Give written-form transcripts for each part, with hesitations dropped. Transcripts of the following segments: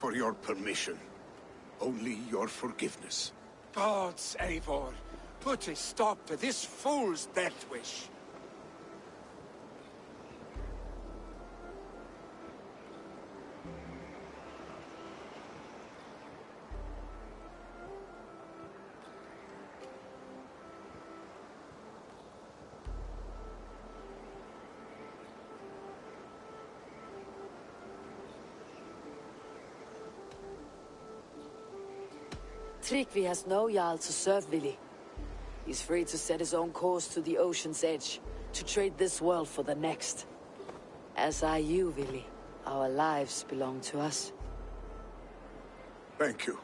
for your permission. Only your forgiveness. Gods, Eivor, put a stop to this fool's death wish. Tryggvi has no Jarl to serve Vili. He's free to set his own course to the ocean's edge, to trade this world for the next. As are you, Vili. Our lives belong to us. Thank you.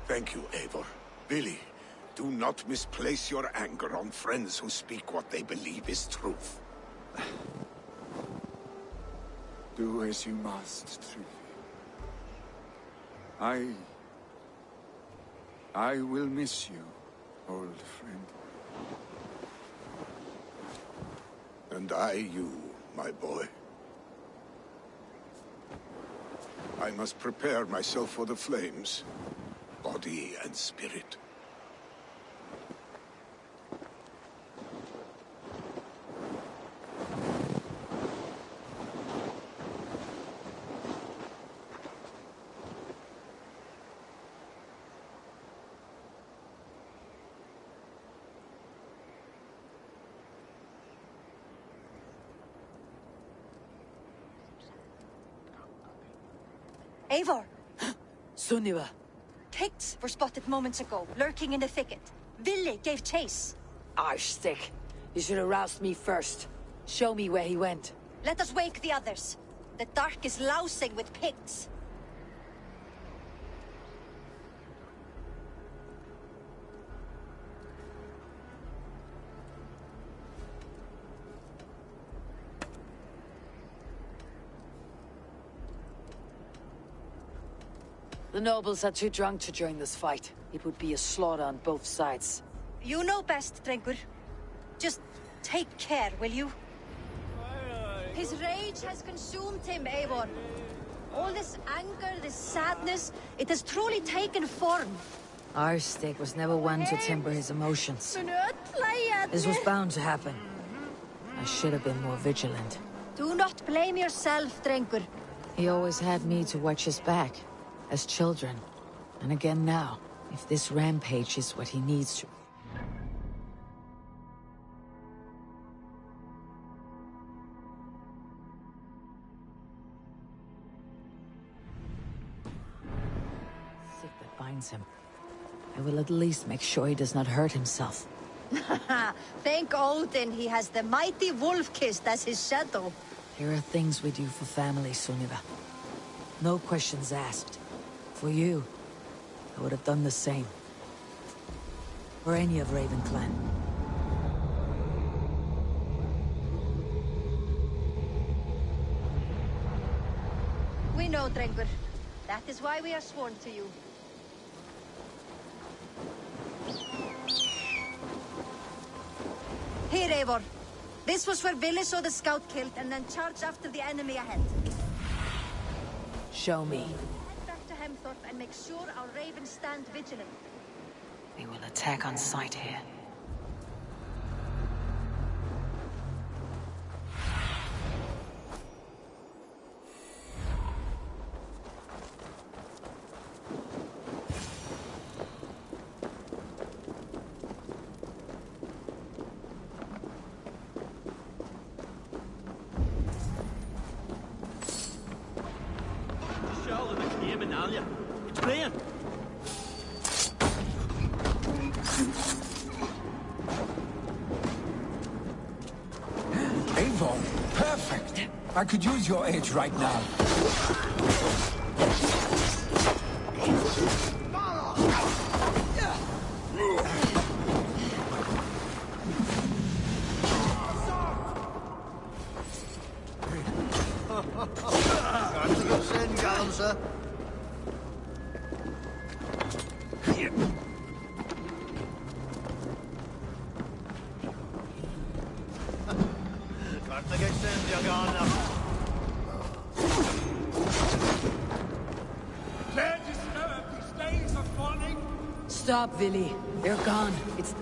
Thank you, Eivor. Vili, do not misplace your anger on friends who speak what they believe is truth. Do as you must, Tryggvi. I will miss you, old friend. And I you, my boy. I must prepare myself for the flames, body and spirit. Eivor! Sunniva! Picts were spotted moments ago, lurking in the thicket. Vili gave chase. Arshstick! You should have roused me first. Show me where he went. Let us wake the others. The dark is lousing with Picts. The nobles are too drunk to join this fight. It would be a slaughter on both sides. You know best, Drengur. Just take care, will you? His rage has consumed him, Eivor. All this anger, this sadness, it has truly taken form. Arshstick was never one to temper his emotions. This was bound to happen. I should have been more vigilant. Do not blame yourself, Drengur. He always had me to watch his back. As children. And again now, if this rampage is what he needs to. Sick that binds him. I will at least make sure he does not hurt himself. Thank Odin he has the mighty Wolf-Kissed as his shadow. Here are things we do for family, Sunniva. No questions asked. For you, I would have done the same. For any of Raven Clan. We know, Drengur. That is why we are sworn to you. Here, Eivor. This was where Vili saw the scout killed and then charged after the enemy ahead. Show me. And make sure our ravens stand vigilant. We will attack on sight here. It's playing. Eivor, perfect. I could use your aid right now. Stop, Willy. They're gone. It's...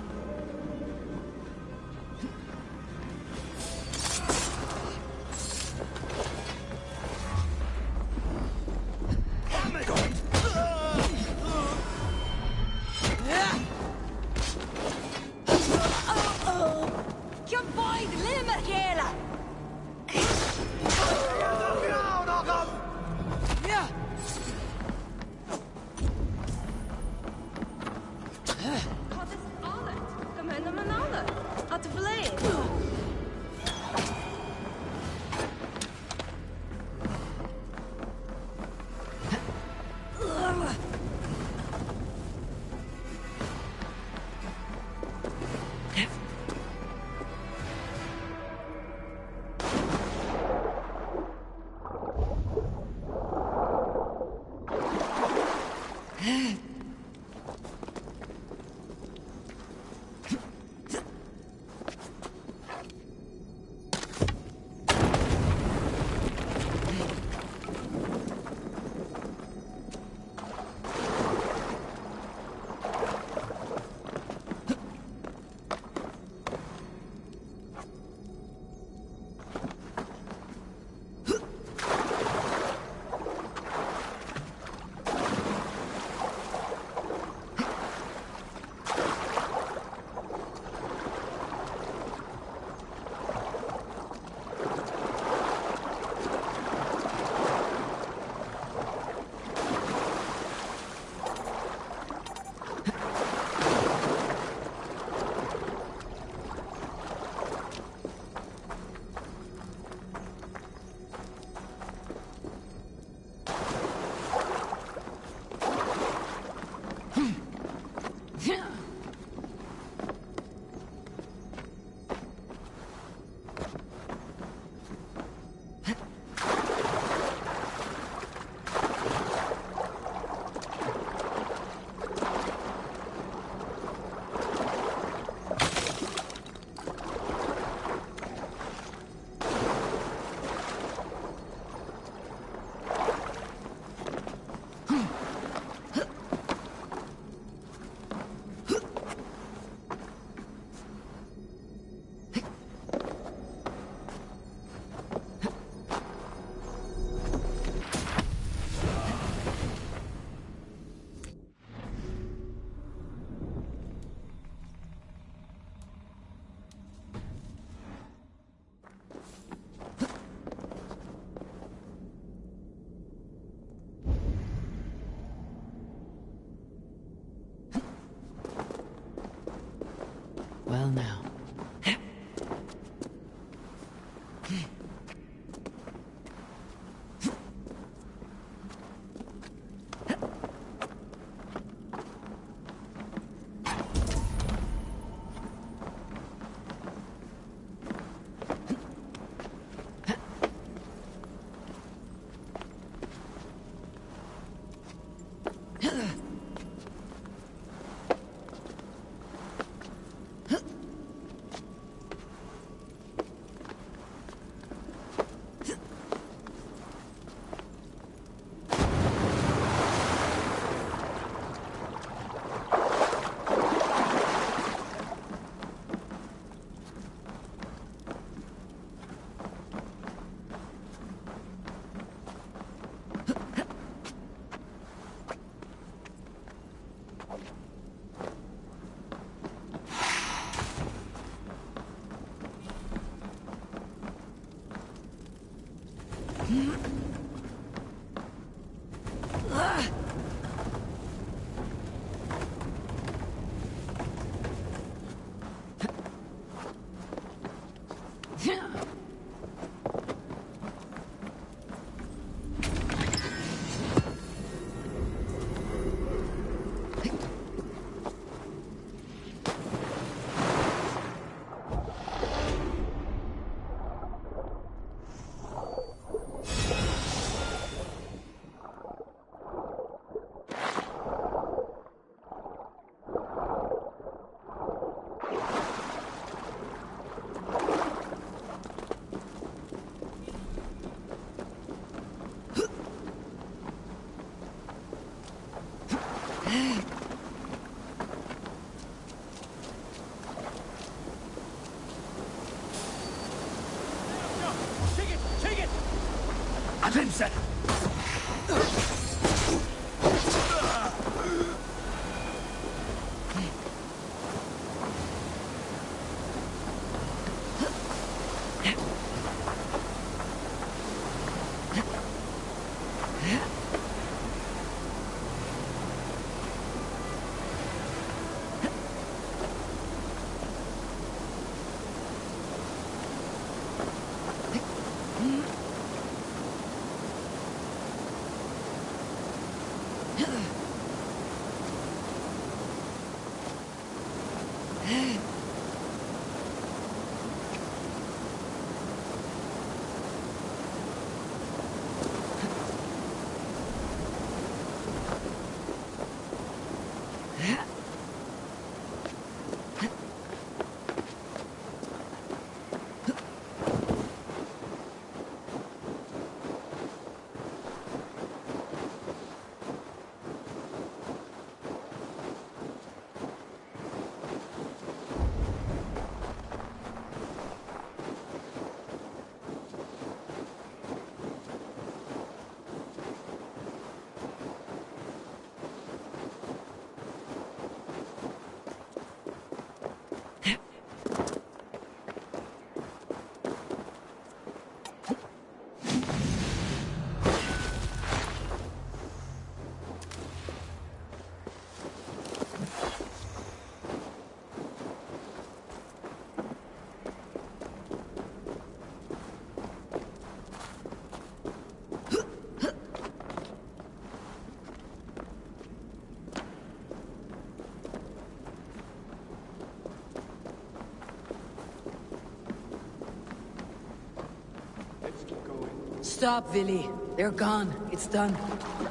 Stop, Willy. They're gone. It's done.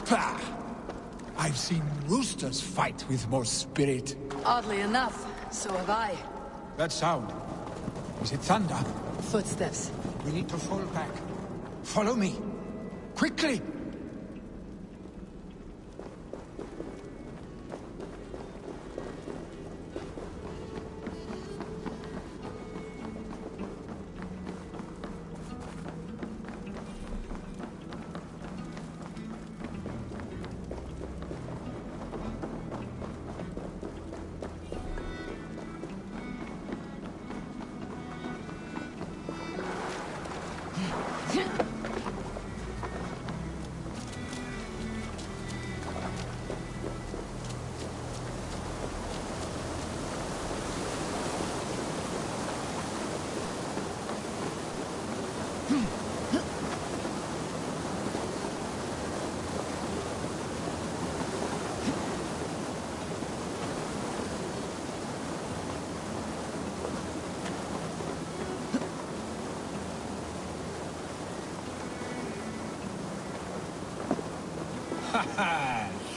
Pah! I've seen roosters fight with more spirit. Oddly enough, so have I. That sound. Is it thunder? Footsteps. We need to fall back. Follow me. Quickly!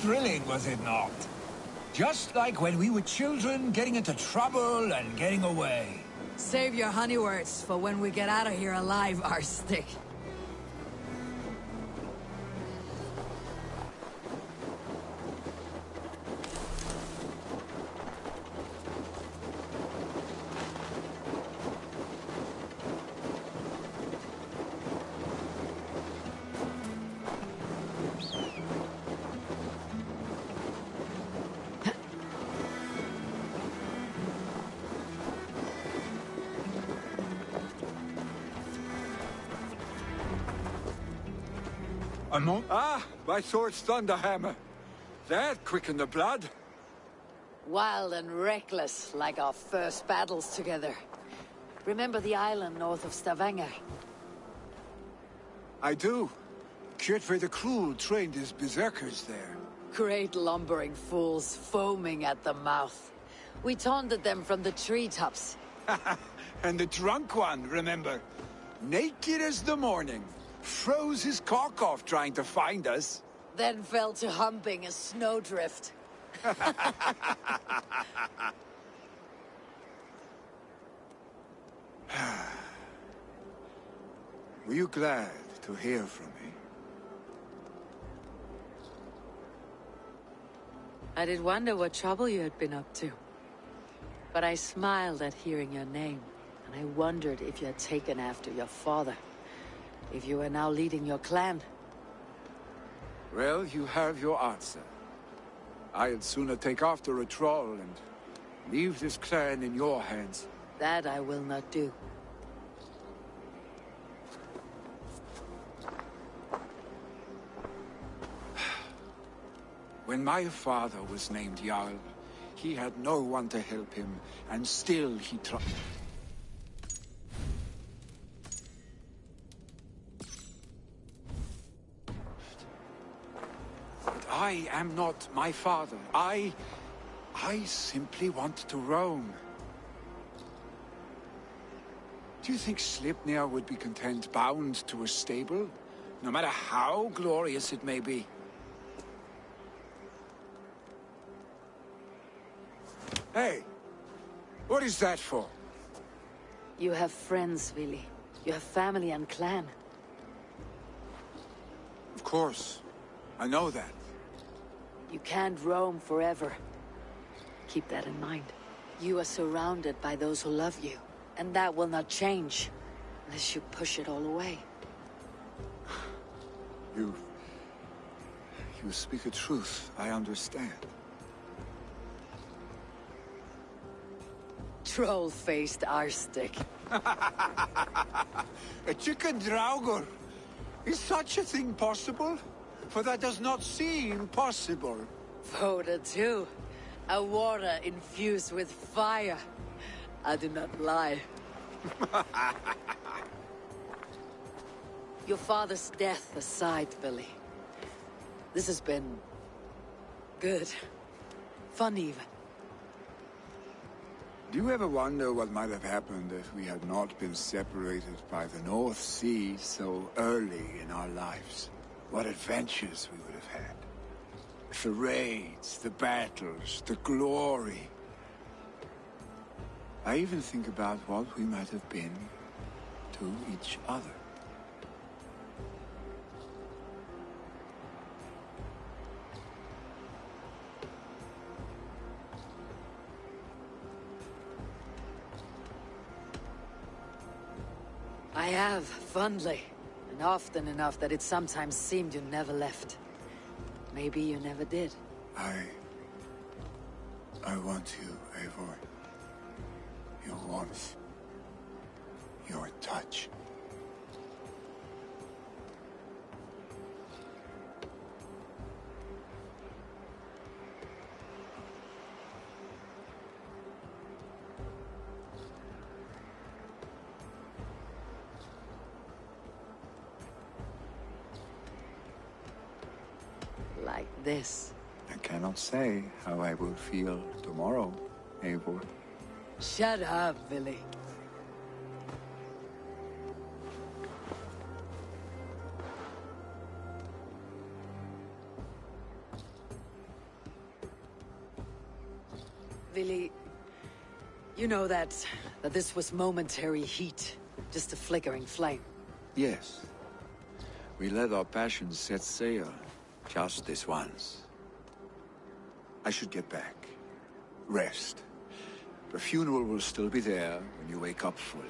Thrilling, was it not? Just like when we were children, getting into trouble and getting away. Save your honey words for when we get out of here alive, Arstick. Ah, my sword's thunderhammer. That quickened the blood. Wild and reckless, like our first battles together. Remember the island north of Stavanger? I do. Kjotve the Cruel trained his berserkers there. Great lumbering fools, foaming at the mouth. We taunted them from the treetops. And the drunk one, remember? Naked as the morning. Froze his cock off trying to find us. Then fell to humping a snowdrift. Were you glad to hear from me? I did wonder what trouble you had been up to. But I smiled at hearing your name, and I wondered if you had taken after your father. If you were now leading your clan. Well, you have your answer. I'd sooner take after a troll and leave this clan in your hands. That I will not do. When my father was named Jarl, he had no one to help him, and still he tried. But I am not my father. I simply want to roam. Do you think Sleipnir would be content bound to a stable, no matter how glorious it may be? Hey, what is that for? You have friends, Vili. You have family and clan. Of course, I know that. You can't roam forever. Keep that in mind. You are surrounded by those who love you, and that will not change unless you push it all away. You speak a truth, I understand. Troll-faced arstick. A chicken draugr? Is such a thing possible? For that does not seem possible. Voda too. A water infused with fire. I do not lie. Your father's death aside, Billy. This has been... good. Fun even. Do you ever wonder what might have happened if we had not been separated by the North Sea so early in our lives? What adventures we would have had. The raids, the battles, the glory. I even think about what we might have been to each other. I have, fondly. And often enough that it sometimes seemed you never left. Maybe you never did. I want you, Eivor. Your warmth. Your touch. Like this. I cannot say how I will feel tomorrow, Eivor. Shut up, Billy. Billy, you know that this was momentary heat, just a flickering flame. Yes. We let our passions set sail, just this once. I should get back. Rest. The funeral will still be there when you wake up fully.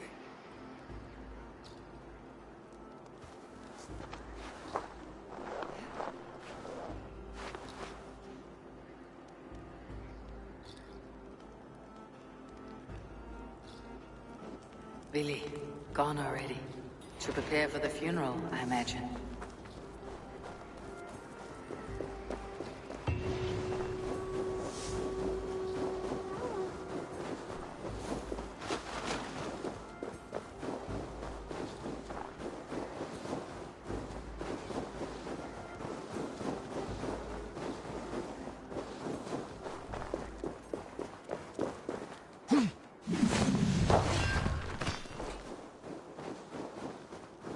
Billy, gone already. To prepare for the funeral, I imagine.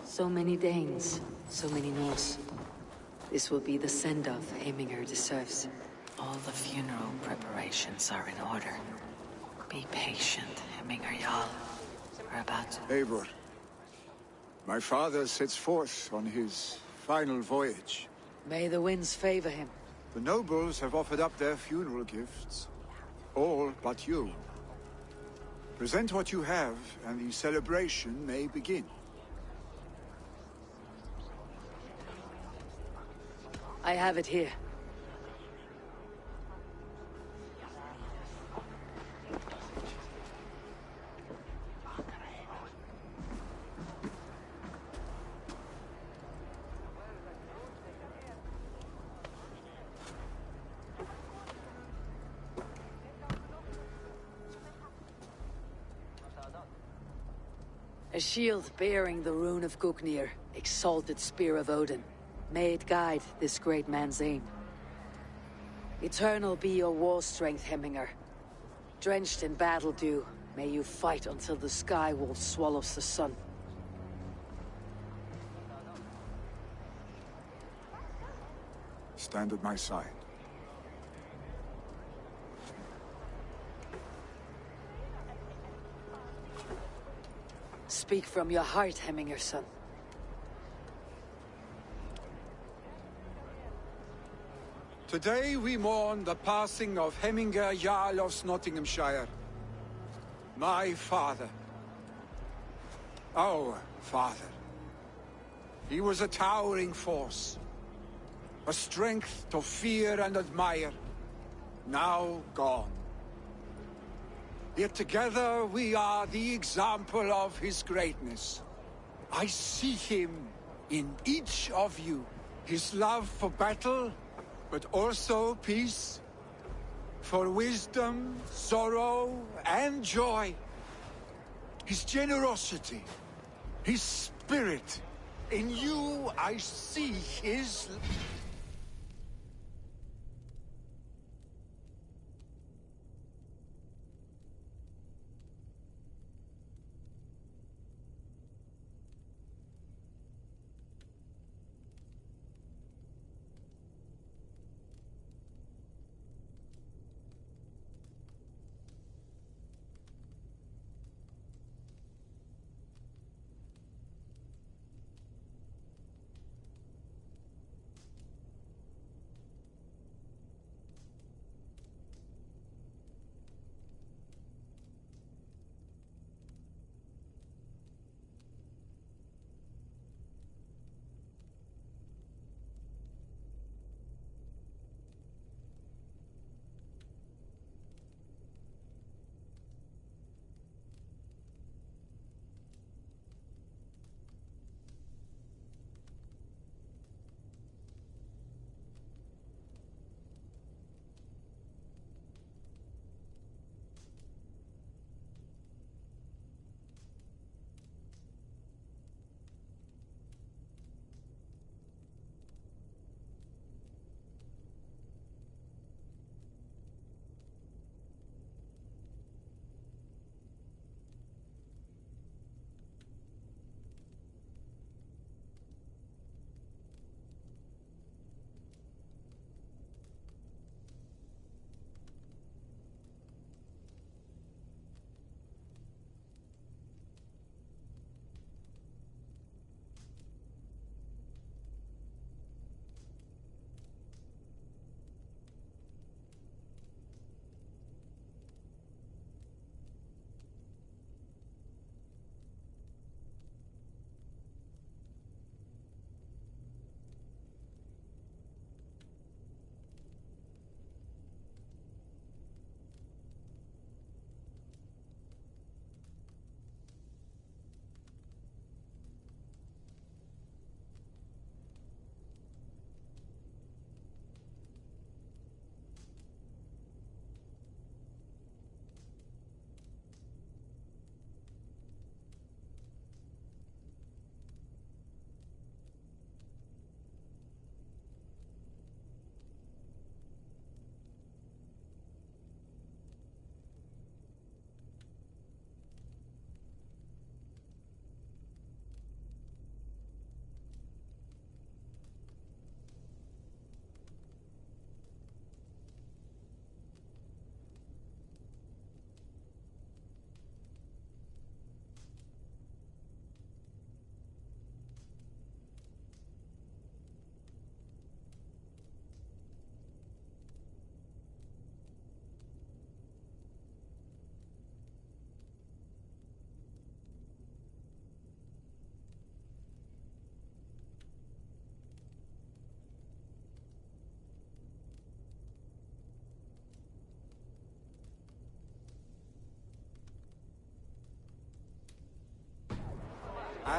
So many Danes, so many Norse. This will be the send-off Heminger deserves. All the funeral preparations are in order. Be patient, Heminger Jarl. We're about to... Eivor, my father sets forth on his final voyage. May the winds favor him. The nobles have offered up their funeral gifts. All but you. Present what you have, and the celebration may begin. I have it here. A shield bearing the rune of Gugnir, exalted spear of Odin. May it guide this great man's aim. Eternal be your war strength, Hemminger. Drenched in battle dew, may you fight until the sky wolf swallows the sun. Stand at my side. Speak from your heart, Hemminger, son. Today we mourn the passing of Hemminger Jarl of Nottinghamshire. My father. Our father. He was a towering force. A strength to fear and admire. Now gone. Yet together we are the example of his greatness. I see him in each of you. His love for battle, but also peace. For wisdom, sorrow, and joy. His generosity, his spirit. In you I see his...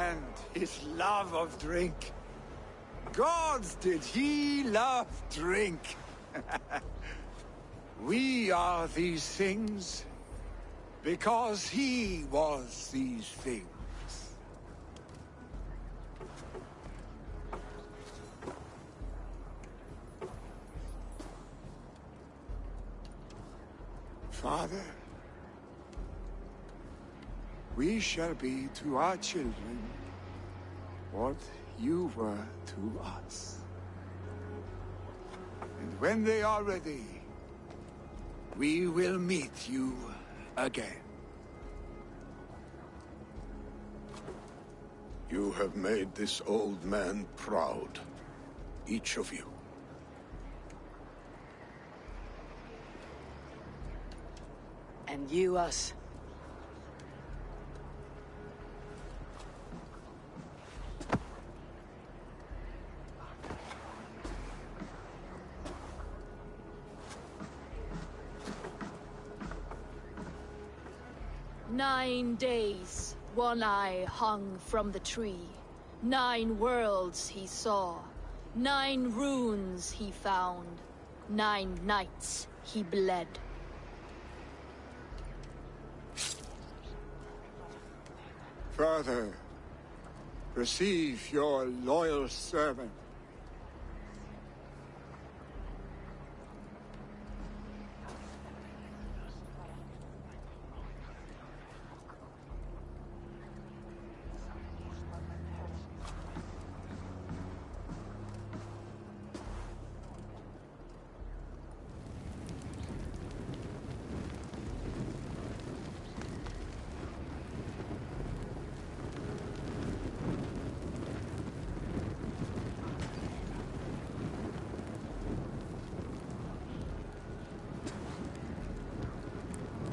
and his love of drink. Gods, did he love drink! We are these things because he was these things. Father, we shall be to our children what you were to us. And when they are ready, we will meet you again. You have made this old man proud. Each of you. And you us. "9 days, One Eye hung from the tree. 9 worlds he saw. 9 runes he found. 9 nights he bled." Father, receive your loyal servant.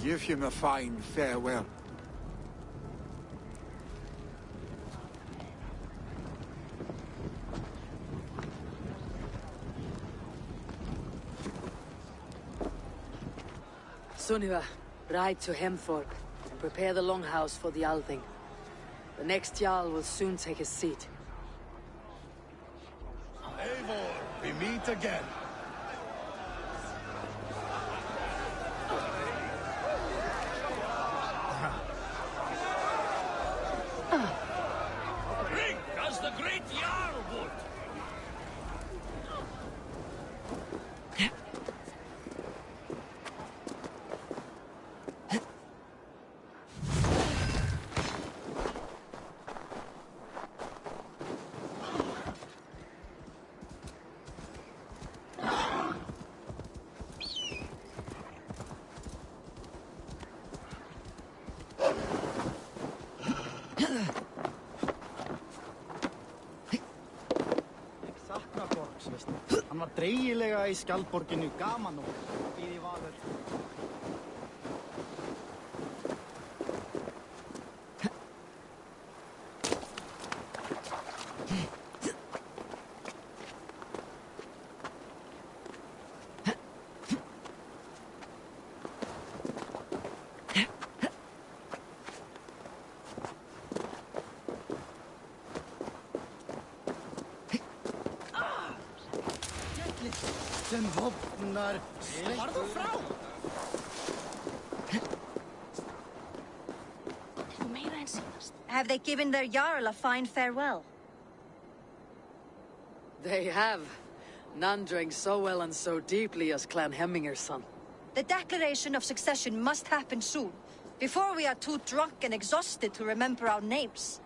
Give him a fine farewell. Sunniva, ride to Hemthorpe and prepare the longhouse for the Althing. The next Jarl will soon take his seat. Eivor, we meet again. Drink as the great Jarl would. Sakna Borgs, veistu. Hann var dreigilega í skjaldborginu gaman og býði valur. Sem vopnar. Farðu frá! Þú meira en sínast. Have they given their Jarl a fine farewell? They have. None drank so well and so deeply as Clan Hemminger's son. The declaration of succession must happen soon, before we are too drunk and exhausted to remember our names.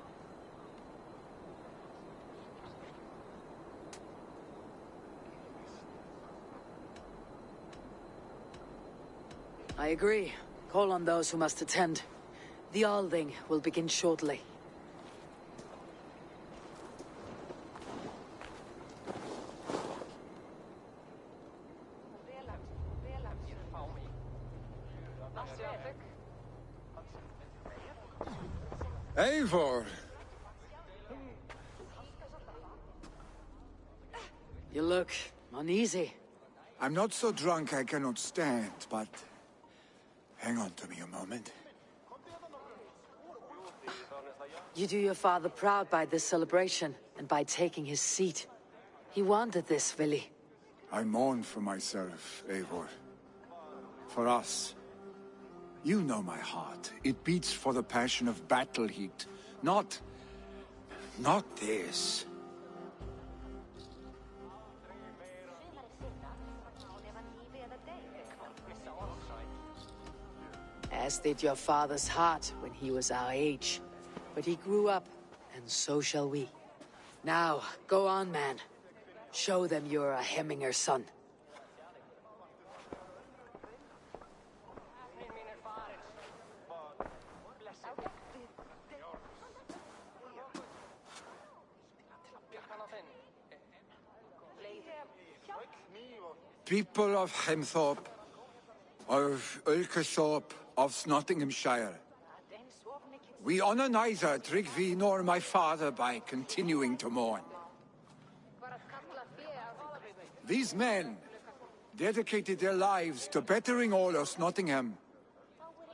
I agree. Call on those who must attend. The Althing will begin shortly. Eivor! You look uneasy. I'm not so drunk I cannot stand, but... hang on to me a moment. You do your father proud by this celebration, and by taking his seat. He wanted this, Vili. I mourn for myself, Eivor. For us. You know my heart. It beats for the passion of battle heat. Not this. As did your father's heart when he was our age. But he grew up, and so shall we. Now, go on, man. Show them you're a Hemminger son. People of Hemthorpe, of Ulkerthorpe, of Nottinghamshire. We honor neither Tryggvi nor my father by continuing to mourn. These men dedicated their lives to bettering all of Nottingham.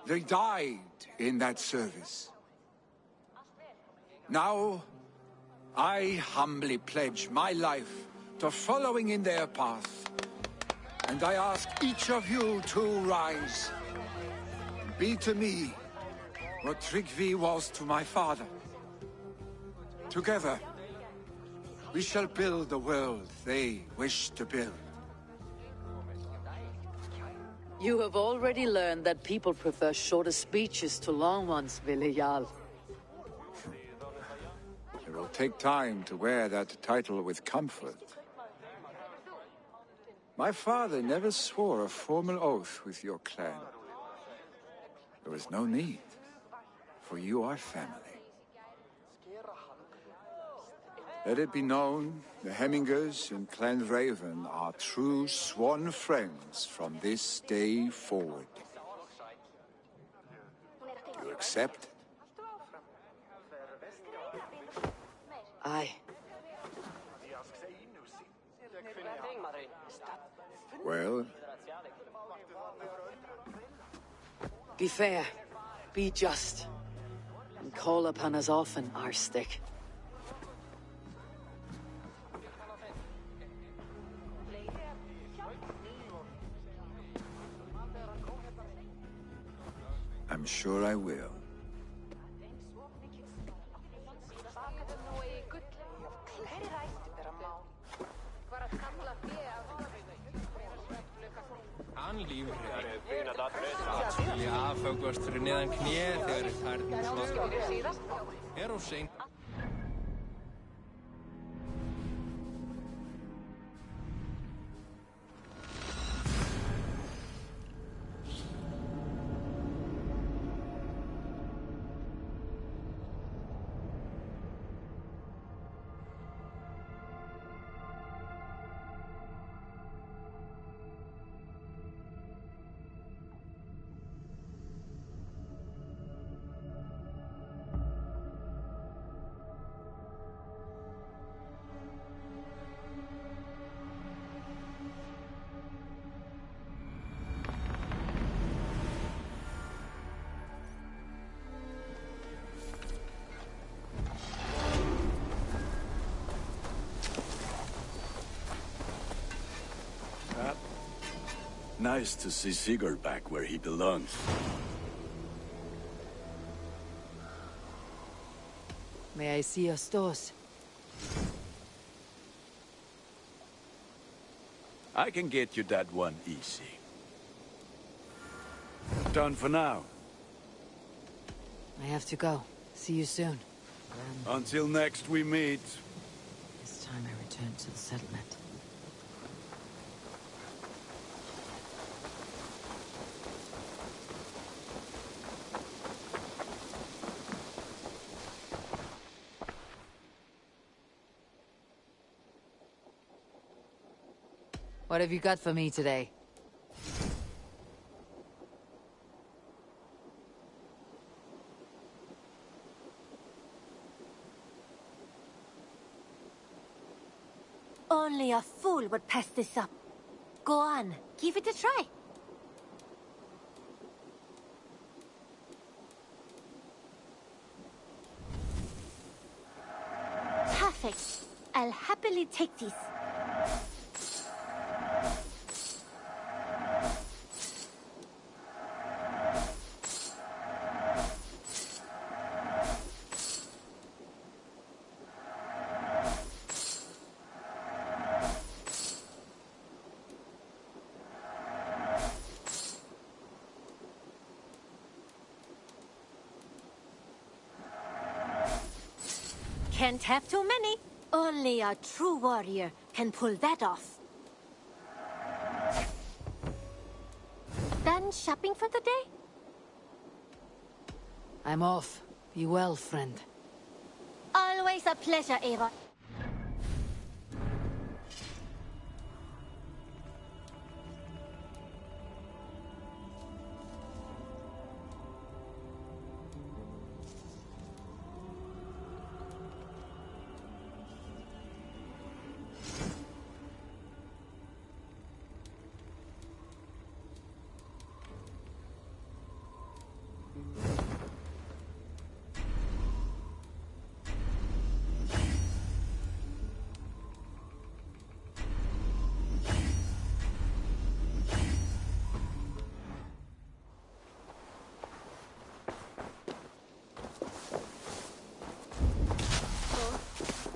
They died in that service. Now, I humbly pledge my life to following in their path. And I ask each of you to rise. Be to me what Tryggvi was to my father. Together, we shall build the world they wish to build. You have already learned that people prefer shorter speeches to long ones, Vili Jarl. It will take time to wear that title with comfort. My father never swore a formal oath with your clan. There was no need, for you are family. Let it be known, the Hemmingers in Clan Raven are true sworn friends from this day forward. You accept? Aye. Well? Be fair, be just, and call upon us often, Arstick. I'm sure I will. Skilja afföggast fyrir neðan kné þegar tærnin er of seint. Nice to see Sigurd back where he belongs. May I see your stores? I can get you that one easy. Done for now. I have to go. See you soon. Until next we meet. This time I return to the settlement. What have you got for me today? Only a fool would pass this up. Go on, give it a try. I'll happily take this. Can't have too many. Only a true warrior can pull that off. Done shopping for the day? I'm off. Be well, friend. Always a pleasure, Ava.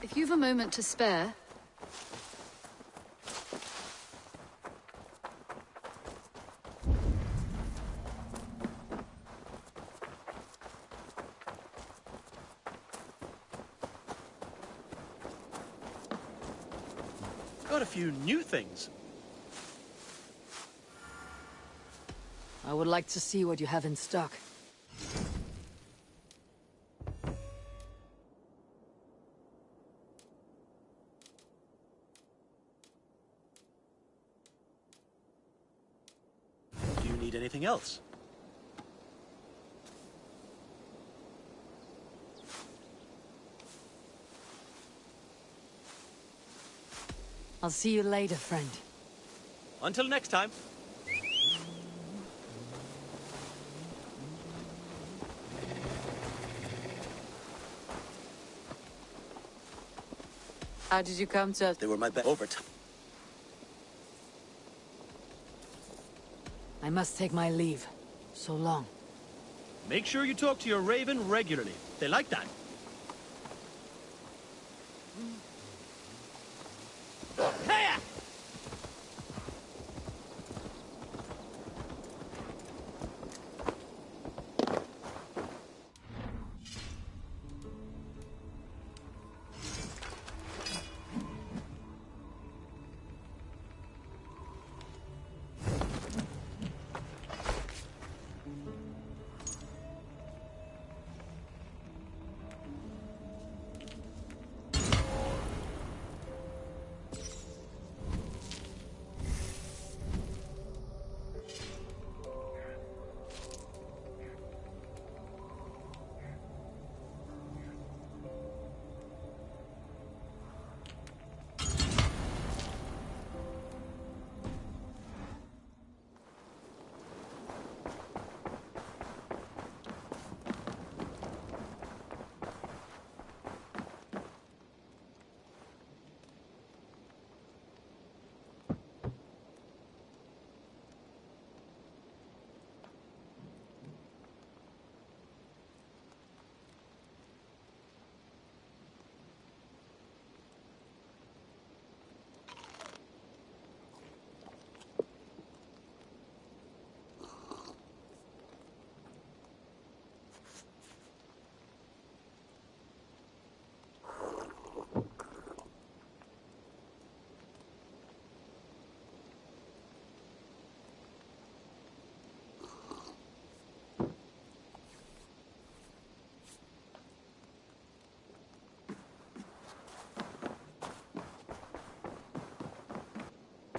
If you've a moment to spare... Got a few new things. I would like to see what you have in stock. Do you need anything else? I'll see you later, friend. Until next time. How did you come to... They were my best overtime. I must take my leave. So long. Make sure you talk to your raven regularly. They like that.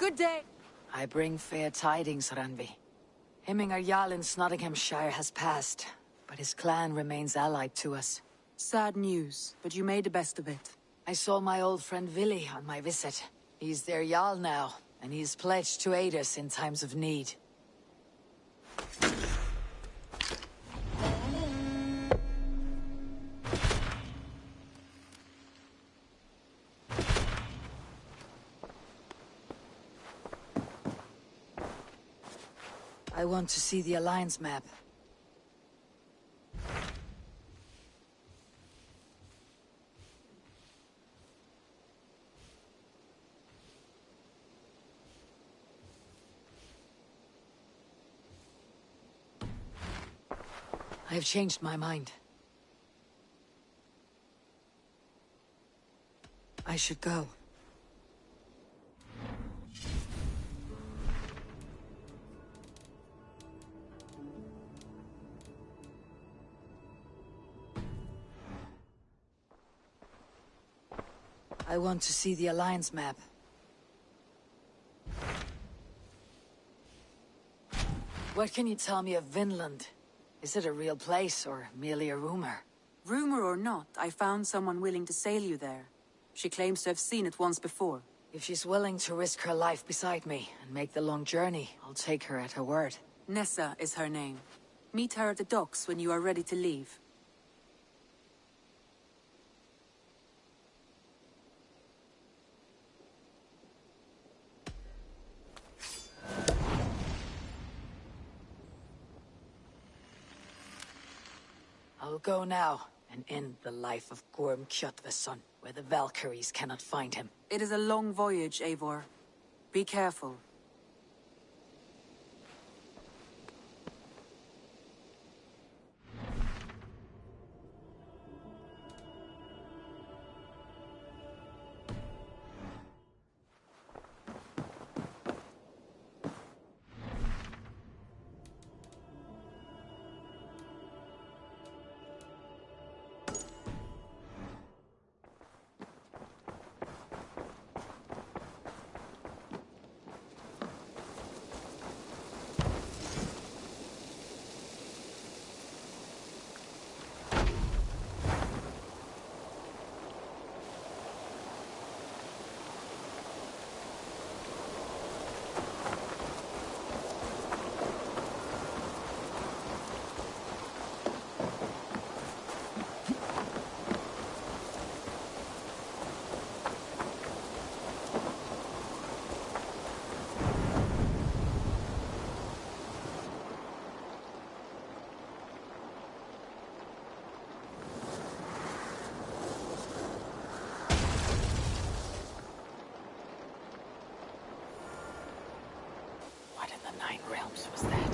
Good day. I bring fair tidings, Randvi. Hemminger Jarl in Nottinghamshire has passed, but his clan remains allied to us. Sad news, but you made the best of it. I saw my old friend Willi on my visit. He's their Jarl now, and he's pledged to aid us in times of need. I want to see the Alliance map. I have changed my mind. I should go. I want to see the Alliance map. What can you tell me of Vinland? Is it a real place, or merely a rumor? Rumor or not, I found someone willing to sail you there. She claims to have seen it once before. If she's willing to risk her life beside me and make the long journey, I'll take her at her word. Nessa is her name. Meet her at the docks when you are ready to leave. I'll go now and end the life of Gorm Kjotveson, where the Valkyries cannot find him. It is a long voyage, Eivor. Be careful. What in the Nine Realms was that?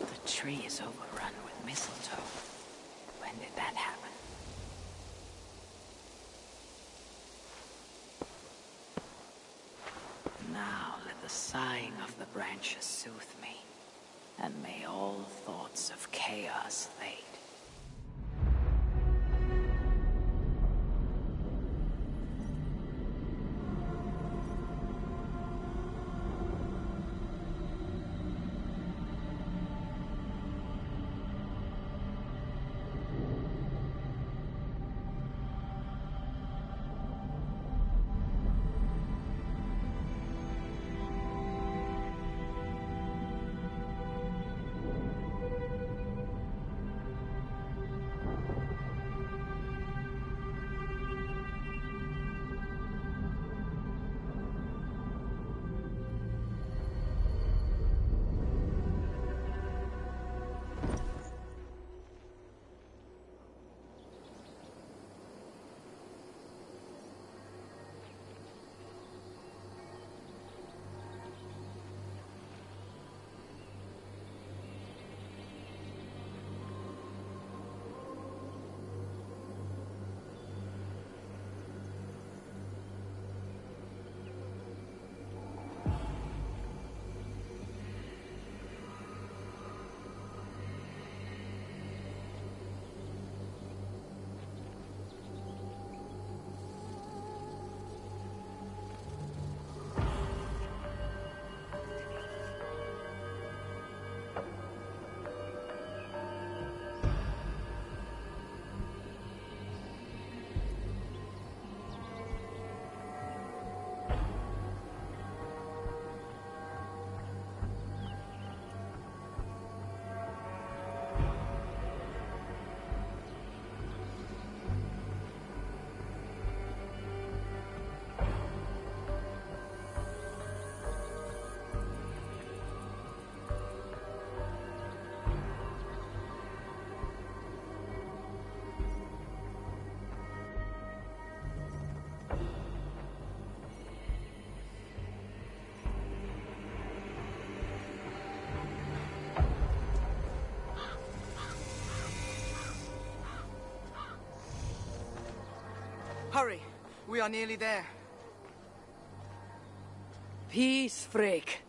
The tree is overrun with mistletoe. When did that happen? Now let the sighing of the branches soothe me, and may all thoughts of chaos fade. Hurry! We are nearly there. Peace, Freak.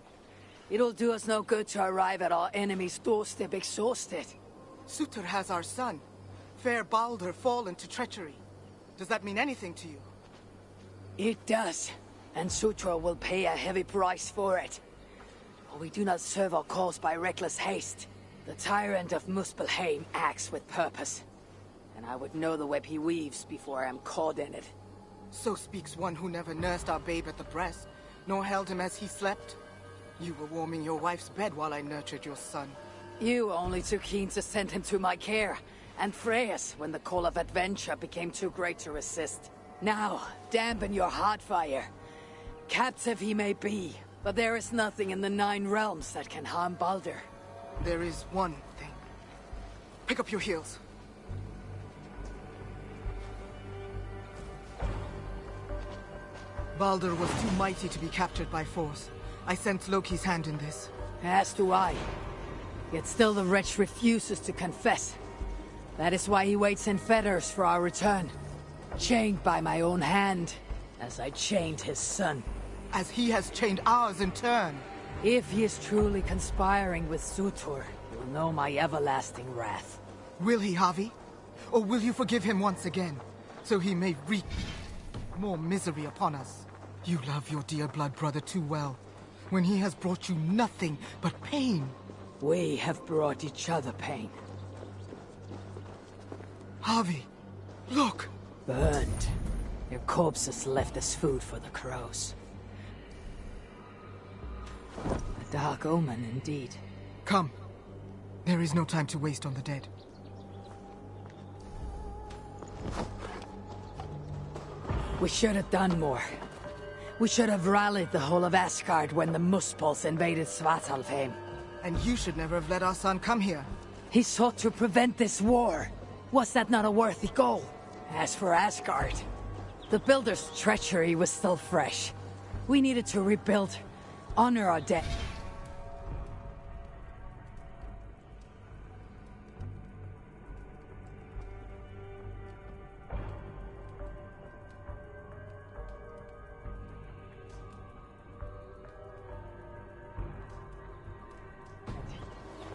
It'll do us no good to arrive at our enemy's doorstep exhausted. Sutur has our son. Fair Baldur fallen to treachery. Does that mean anything to you? It does. And Sutur will pay a heavy price for it. But we do not serve our cause by reckless haste. The tyrant of Muspelheim acts with purpose. And I would know the web he weaves before I am caught in it. So speaks one who never nursed our babe at the breast, nor held him as he slept. You were warming your wife's bed while I nurtured your son. You were only too keen to send him to my care, and Freya's when the call of adventure became too great to resist. Now, dampen your heart fire. Captive he may be, but there is nothing in the 9 realms that can harm Baldur. There is one thing. Pick up your heels. Baldur was too mighty to be captured by force. I sense Loki's hand in this. As do I. Yet still the wretch refuses to confess. That is why he waits in fetters for our return. Chained by my own hand, as I chained his son. As he has chained ours in turn. If he is truly conspiring with Sutur, you'll know my everlasting wrath. Will he, Harvey? Or will you forgive him once again, so he may wreak more misery upon us? You love your dear blood brother too well, when he has brought you nothing but pain. We have brought each other pain. Harvey, look! Burned. Your corpses left as food for the crows. A dark omen indeed. Come. There is no time to waste on the dead. We should have done more. We should have rallied the whole of Asgard when the Muspels invaded Svartalfheim. And you should never have let our son come here. He sought to prevent this war. Was that not a worthy goal? As for Asgard, the Builder's treachery was still fresh. We needed to rebuild, honor our dead.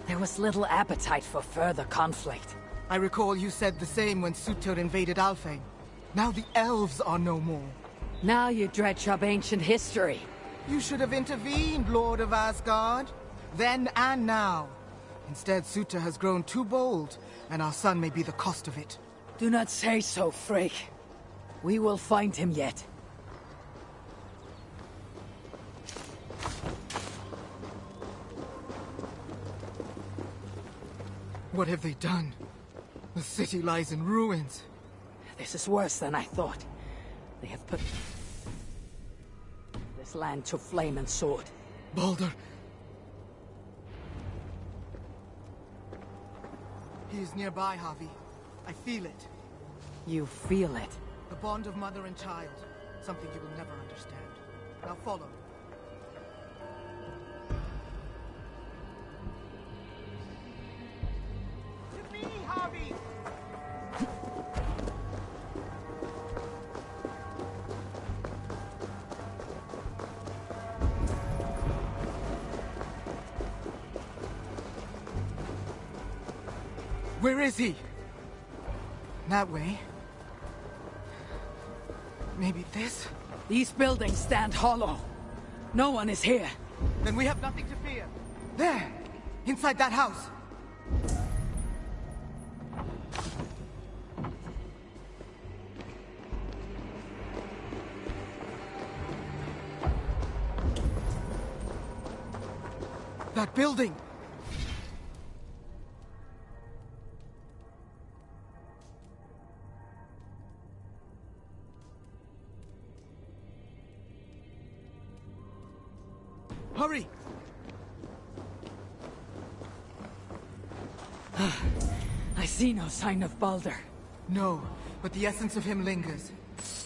There was little appetite for further conflict. I recall you said the same when Sutur invaded Alfheim. Now the elves are no more. Now you dredge up ancient history. You should have intervened, Lord of Asgard. Then and now. Instead, Sutur has grown too bold, and our son may be the cost of it. Do not say so, Frigg. We will find him yet. What have they done? The city lies in ruins. This is worse than I thought. They have put this land to flame and sword. Baldur! He is nearby, Harvey. I feel it. You feel it? The bond of mother and child. Something you will never understand. Now follow. To me, Harvey! Where is he? That way. Maybe this? These buildings stand hollow. No one is here. Then we have nothing to fear. There! Inside that house! That building! Hurry! I see no sign of Baldur. No, but the essence of him lingers.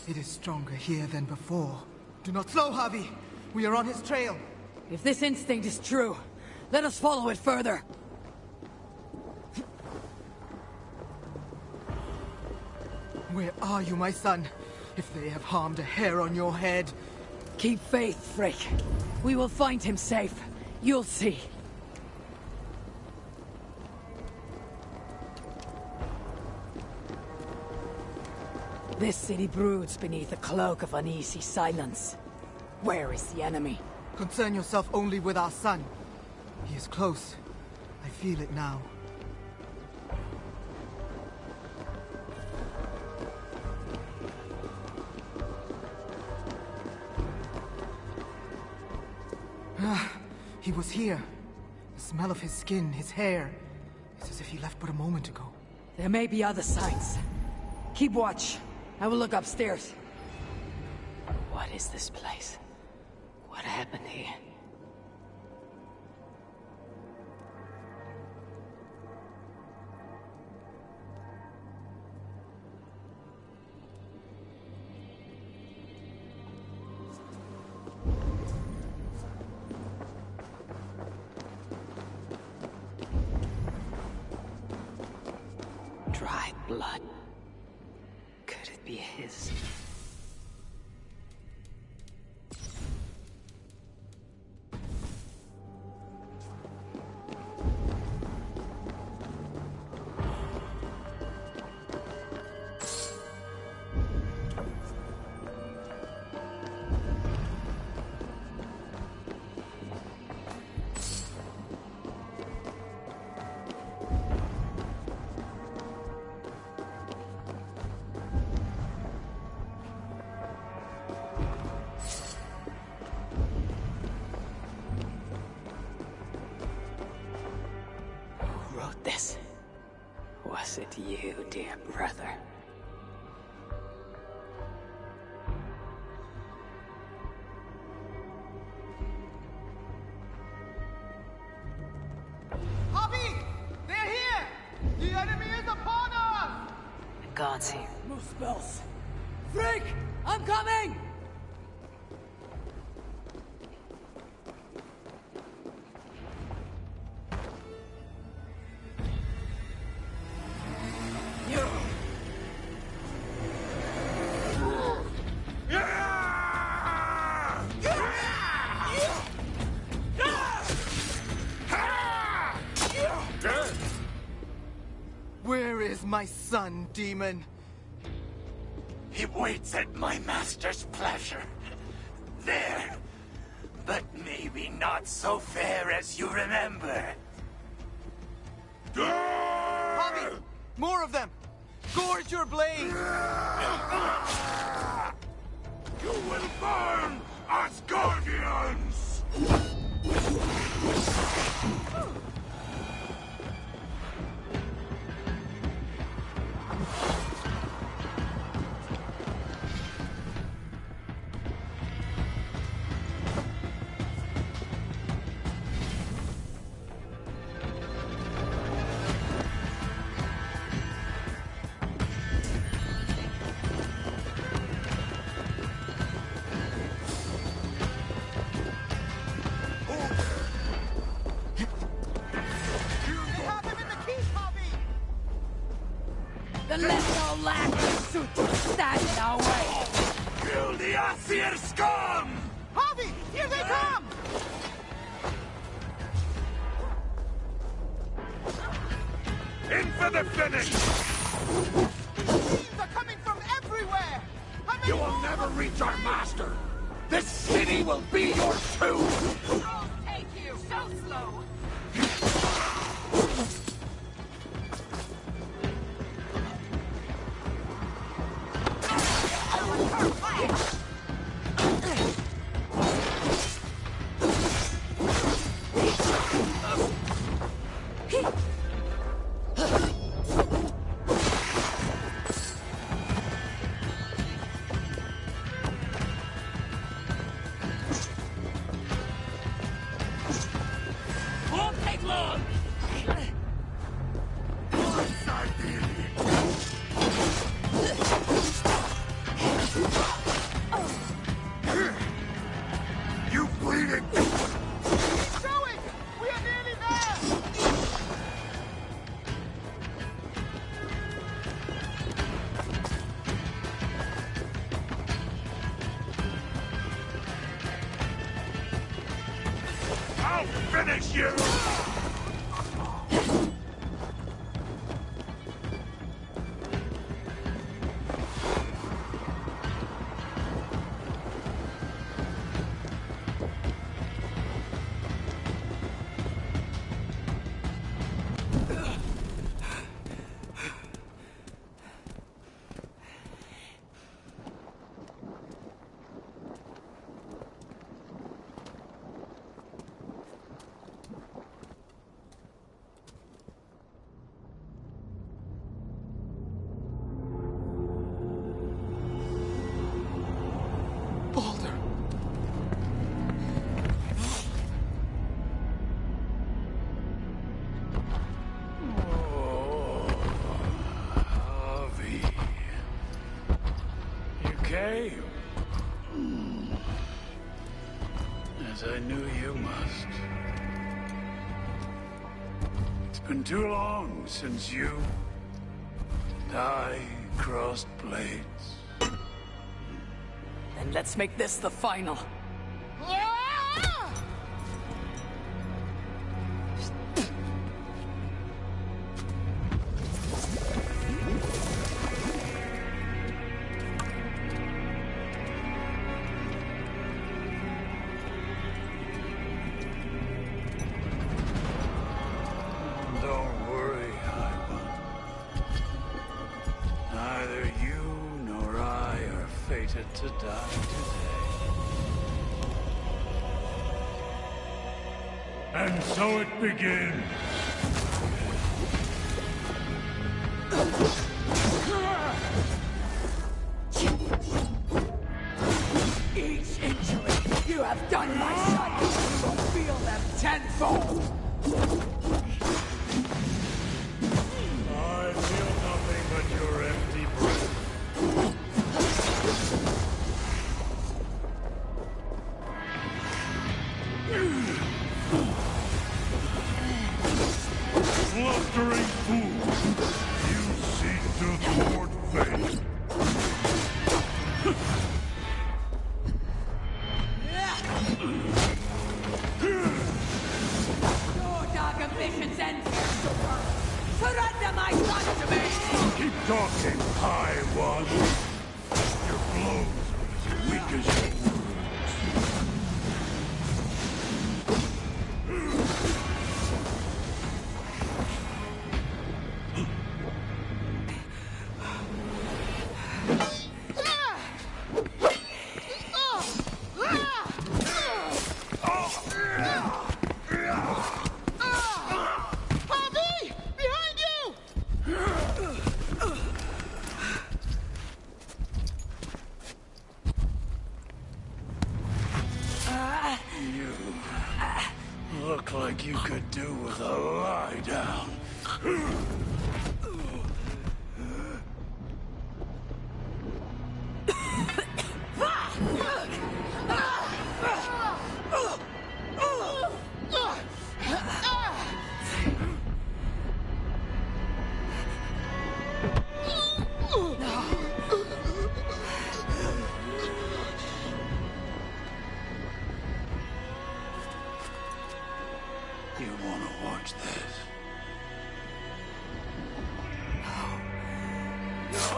It is stronger here than before. Do not slow, Harvey! We are on his trail! If this instinct is true, let us follow it further. Where are you, my son? if they have harmed a hair on your head. Keep faith, Frick. We will find him safe. You'll see. This city broods beneath a cloak of uneasy silence. Where is the enemy? Concern yourself only with our son. He is close. I feel it now. He was here. The smell of his skin, his hair. It's as if he left but a moment ago. There may be other signs. Keep watch. I will look upstairs. What is this place? What happened here? Dried blood. Could it be his? This. Was it you, dear brother? Hobby! They're here! The enemy is upon us! The gods here. No spells. Freak! I'm coming! Where is my son, demon? He waits at my master's pleasure. There. But maybe not so fair as you remember. Hobby! More of them! Gorge your blade! You will burn, Asgardians! Then let no lack of suit stand in our way! Kill the Aesir scum! Hobby! Here they come! In for the finish! Teams are coming from everywhere! You will never reach our master! This city will be yours too! I'll take you so slow! I'll finish you! As I knew you must. It's been too long since you and I crossed blades. Then let's make this the final. To die today. And so it begins. Each injury you have done, my son, you will feel them tenfold. I feel nothing but your empty breath. Blustering fool! You seek to thwart fate! Your dark ambitions end here, Super! Surrender my son to me! Keep talking, High One! Your blows are as weak as your words. Look like you could do with a lie down. You want to watch this? No!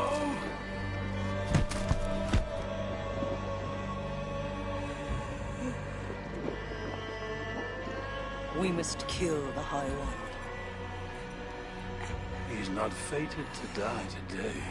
We must kill the High One. He's not fated to die today.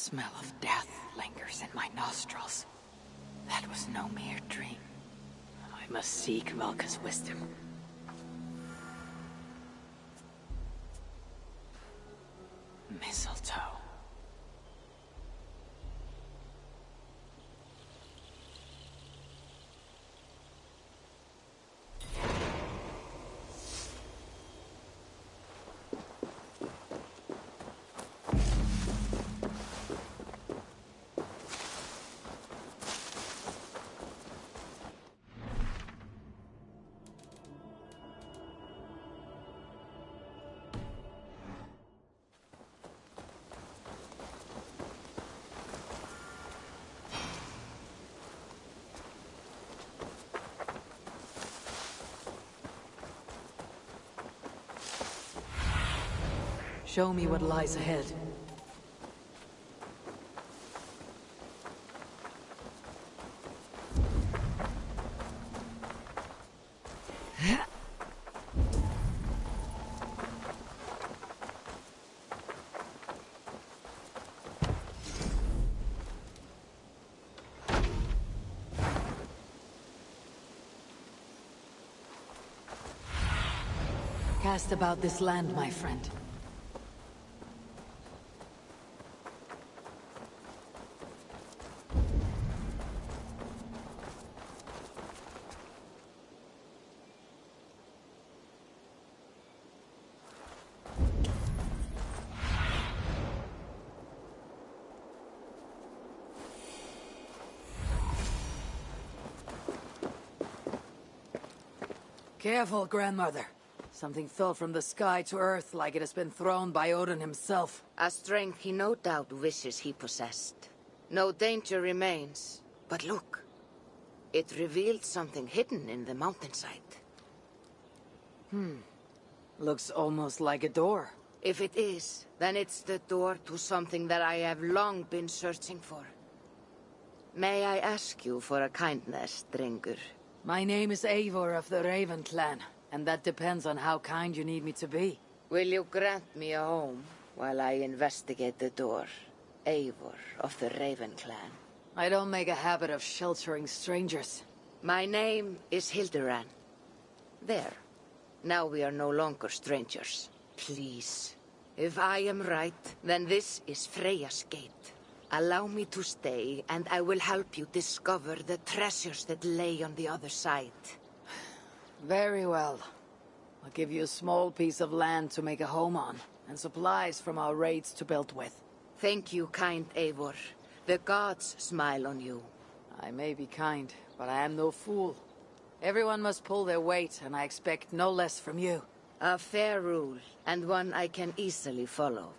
smell of death lingers in my nostrils. That was no mere dream. I must seek Valka's wisdom. Mistletoe. Show me what lies ahead. Cast about this land, my friend. Careful, grandmother. Something fell from the sky to earth like it has been thrown by Odin himself. A strength he no doubt wishes he possessed. No danger remains. But look. It revealed something hidden in the mountainside. Looks almost like a door. If it is, then it's the door to something that I have long been searching for. May I ask you for a kindness, Drengur? My name is Eivor of the Raven clan, and that depends on how kind you need me to be. Will you grant me a home while I investigate the door? Eivor of the Raven clan. I don't make a habit of sheltering strangers. My name is Hilderan. There. Now we are no longer strangers. Please. If I am right, then this is Freya's gate. Allow me to stay, and I will help you discover the treasures that lay on the other side. Very well. I'll give you a small piece of land to make a home on, and supplies from our raids to build with. Thank you, kind Eivor. The gods smile on you. I may be kind, but I am no fool. Everyone must pull their weight, and I expect no less from you. A fair rule, and one I can easily follow.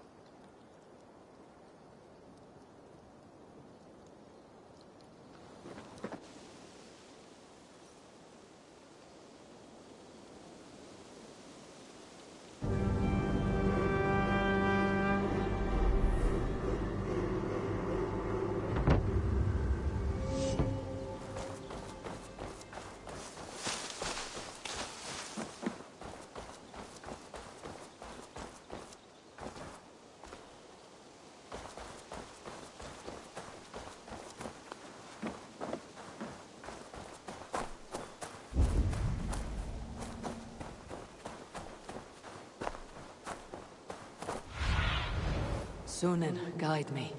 Sunan, guide me.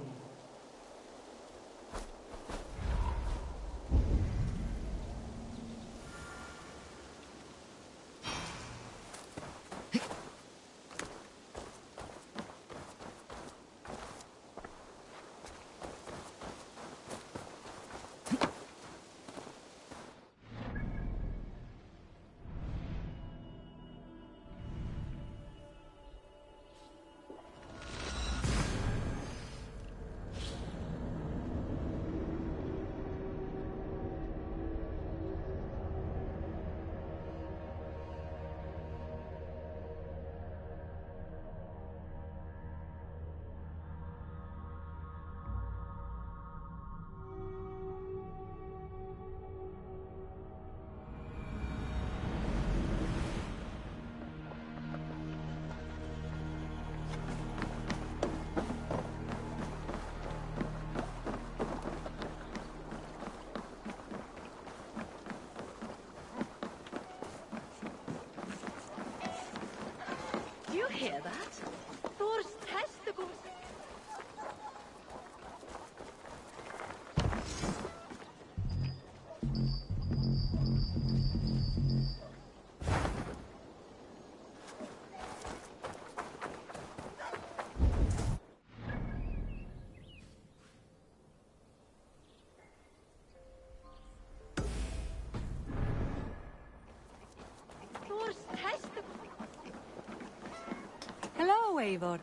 Eivor.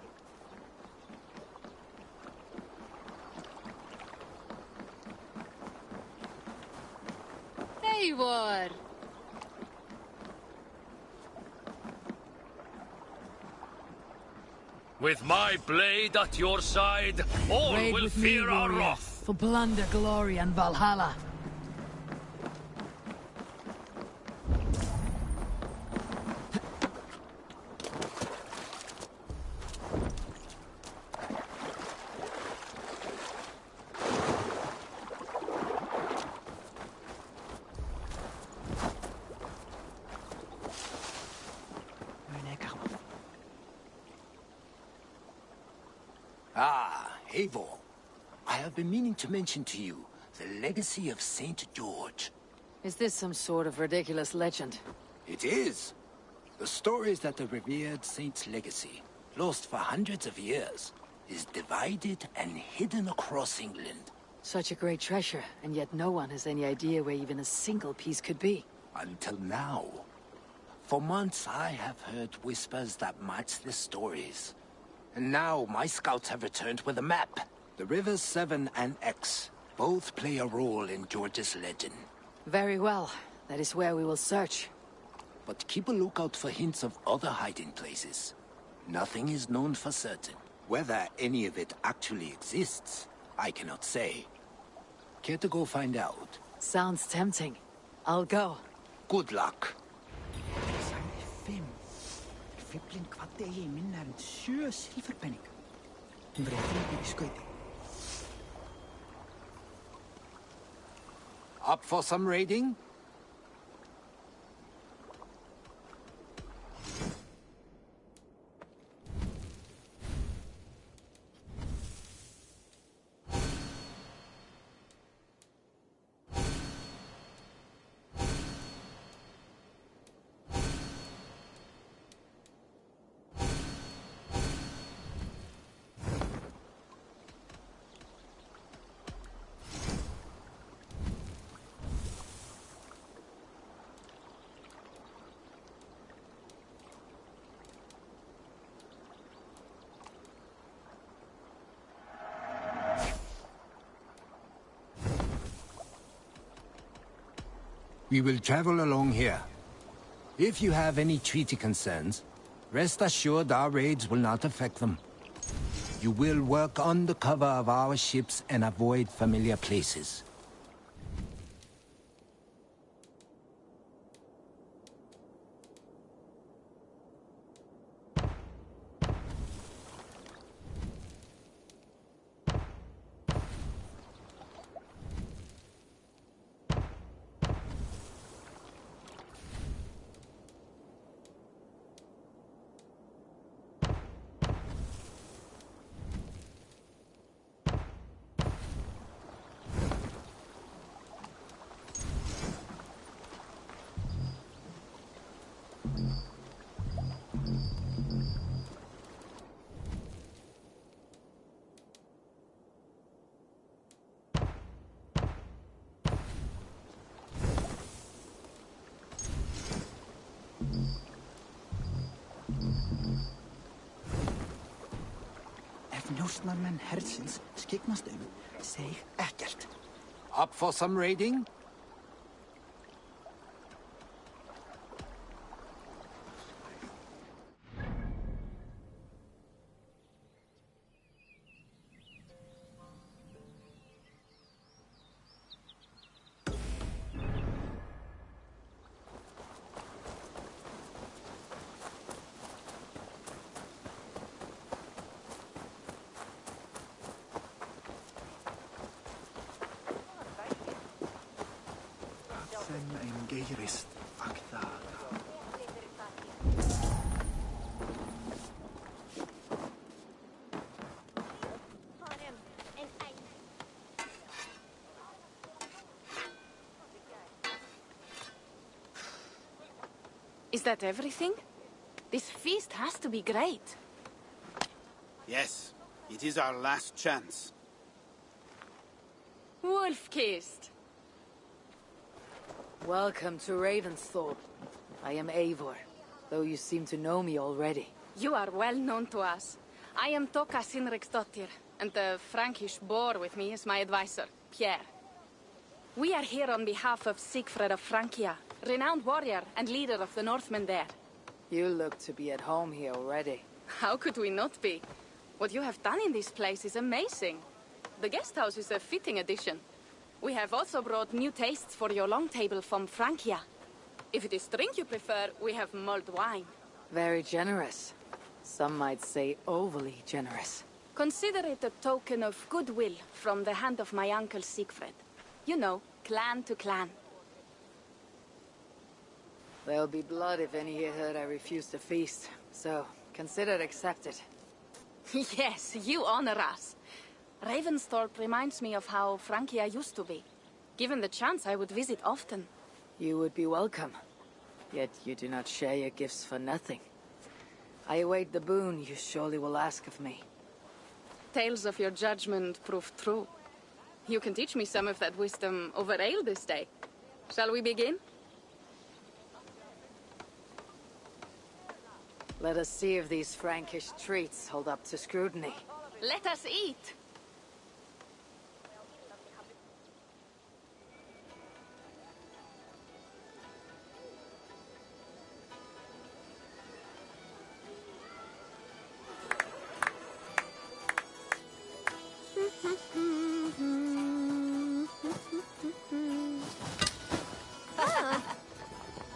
Eivor! With my blade at your side, all Raid will with me, fear our warrior, wrath. for plunder, glory, and Valhalla. Ah, Eivor. I have been meaning to mention to you the legacy of Saint George. Is this some sort of ridiculous legend? It is. The stories that the revered saint's legacy, lost for hundreds of years, is divided and hidden across England. Such a great treasure, and yet no one has any idea where even a single piece could be. Until now. For months I have heard whispers that match the stories. And now my scouts have returned with a map. The rivers Severn and Exe both play a role in George's legend. Very well. That is where we will search. But keep a lookout for hints of other hiding places. Nothing is known for certain. Whether any of it actually exists, I cannot say. Care to go find out? Sounds tempting. I'll go. Good luck. Fiblin kvaddi eigi minna en 7 silfurpenning. Hún verið þrýpið í skauti. Up for some raiding? We will travel along here. If you have any treaty concerns, rest assured our raids will not affect them. You will work under cover of our ships and avoid familiar places. Njósnarmenn herdsins skyggnast seg ekkert. Up for some raiding? Is that everything? This feast has to be great. Yes, it is our last chance. Wolf-kissed. Welcome to Ravensthorpe. I am Eivor, though you seem to know me already. You are well known to us. I am Toka Sinriksdottir, and the Frankish boar with me is my advisor, Pierre. We are here on behalf of Sigfred of Francia, renowned warrior and leader of the Northmen there. You look to be at home here already. How could we not be? What you have done in this place is amazing. The guest house is a fitting addition. We have also brought new tastes for your long table from Francia. If it is drink you prefer, we have mulled wine. Very generous. Some might say overly generous. Consider it a token of goodwill from the hand of my uncle Sigfred. You know, clan to clan. There'll be blood if any here heard I refuse to feast, so consider it accepted. Yes, you honor us. Ravensthorpe reminds me of how Francia used to be. Given the chance, I would visit often. You would be welcome. Yet you do not share your gifts for nothing. I await the boon you surely will ask of me. Tales of your judgment prove true. You can teach me some of that wisdom over ale this day. Shall we begin? Let us see if these Frankish treats hold up to scrutiny. Let us eat!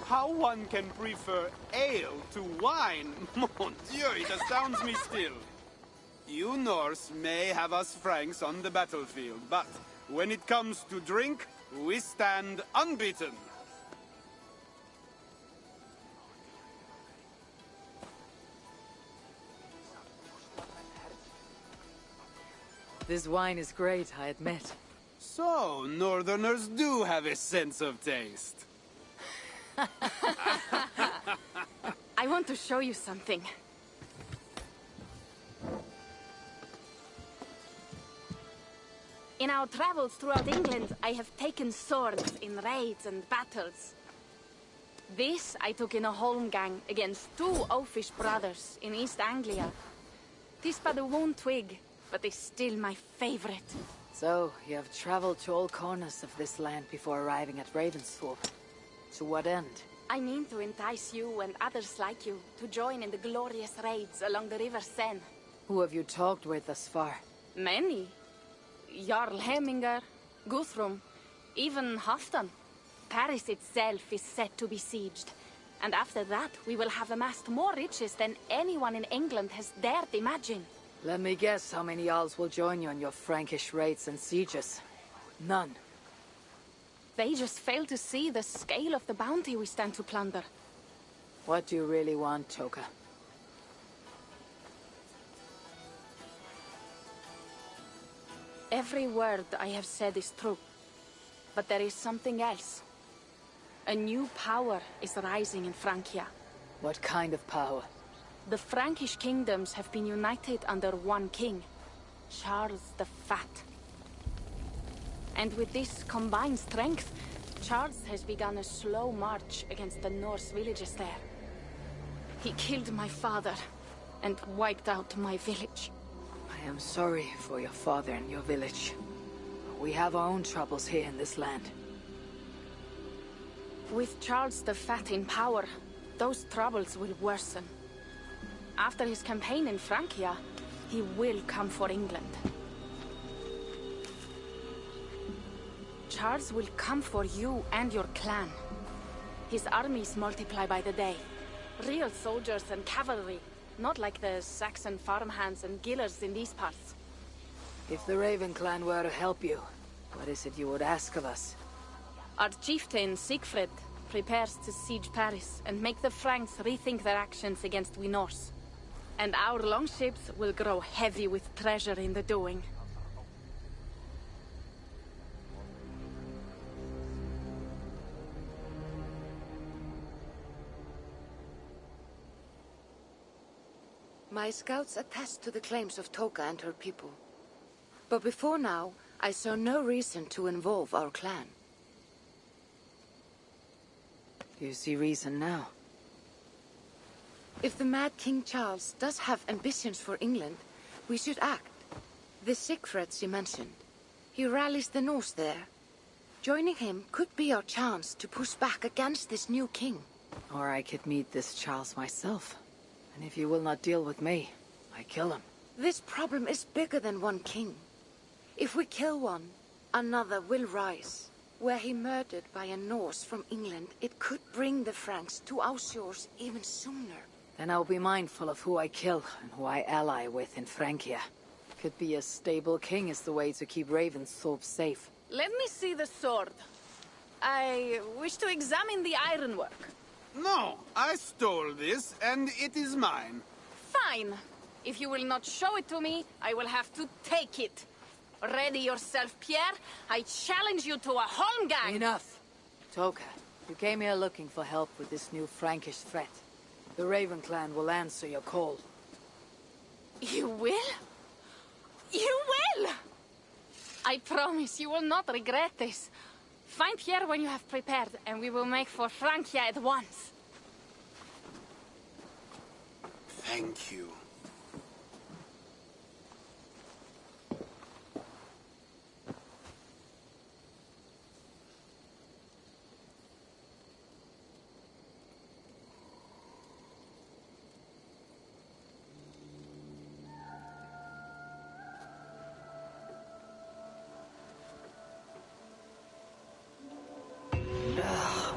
How one can prefer ale to wine? Mon Dieu, it astounds me still. You Norse may have us Franks on the battlefield, but when it comes to drink, we stand unbeaten. This wine is great, I admit. So, Northerners do have a sense of taste. I want to show you something. In our travels throughout England, I have taken swords in raids and battles. This I took in a holmgang against two oafish brothers in East Anglia. 'Tis but a worn twig, but is still my favorite. So, you have traveled to all corners of this land before arriving at Ravensthorpe. To what end? I mean to entice you and others like you to join in the glorious raids along the River Seine. Who have you talked with thus far? Many. Jarl Hemminger, Guthrum, even Halfdan. Paris itself is set to be besieged. And after that, we will have amassed more riches than anyone in England has dared imagine. Let me guess how many Jarls will join you on your Frankish raids and sieges. None. They just fail to see the scale of the bounty we stand to plunder. What do you really want, Toka? Every word I have said is true. But there is something else. A new power is rising in Francia. What kind of power? The Frankish kingdoms have been united under one king, Charles the Fat. And with this combined strength, Charles has begun a slow march against the Norse villages there. He killed my father and wiped out my village. I am sorry for your father and your village. We have our own troubles here in this land. With Charles the Fat in power, those troubles will worsen. After his campaign in Francia, he will come for England. Charles will come for you and your clan. His armies multiply by the day. Real soldiers and cavalry, not like the Saxon farmhands and gillers in these parts. If the Raven clan were to help you, what is it you would ask of us? Our chieftain, Siegfried, prepares to siege Paris and make the Franks rethink their actions against we Norse. And our longships will grow heavy with treasure in the doing. My scouts attest to the claims of Toka and her people. But before now, I saw no reason to involve our clan. You see reason now? If the mad King Charles does have ambitions for England, we should act. The Siegfried you mentioned, he rallies the Norse there. Joining him could be our chance to push back against this new king. Or I could meet this Charles myself. And if you will not deal with me, I kill him. This problem is bigger than one king. If we kill one, another will rise. Were he murdered by a Norse from England, it could bring the Franks to our shores even sooner. Then I'll be mindful of who I kill and who I ally with in Francia. Could be a stable king is the way to keep Ravensthorpe safe. Let me see the sword. I wish to examine the ironwork. No, I stole this, and it is mine. Fine. If you will not show it to me, I will have to take it. Ready yourself, Pierre. I challenge you to a holmgang. Enough. Toka, you came here looking for help with this new Frankish threat. The Raven clan will answer your call. You will? You will! I promise you will not regret this. Find Pierre when you have prepared, and we will make for Francia at once. Thank you.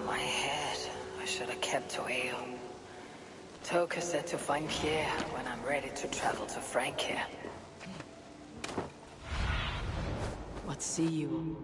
My head. I should have kept to ale. Toka said to find Pierre when I'm ready to travel to Francia. What see you?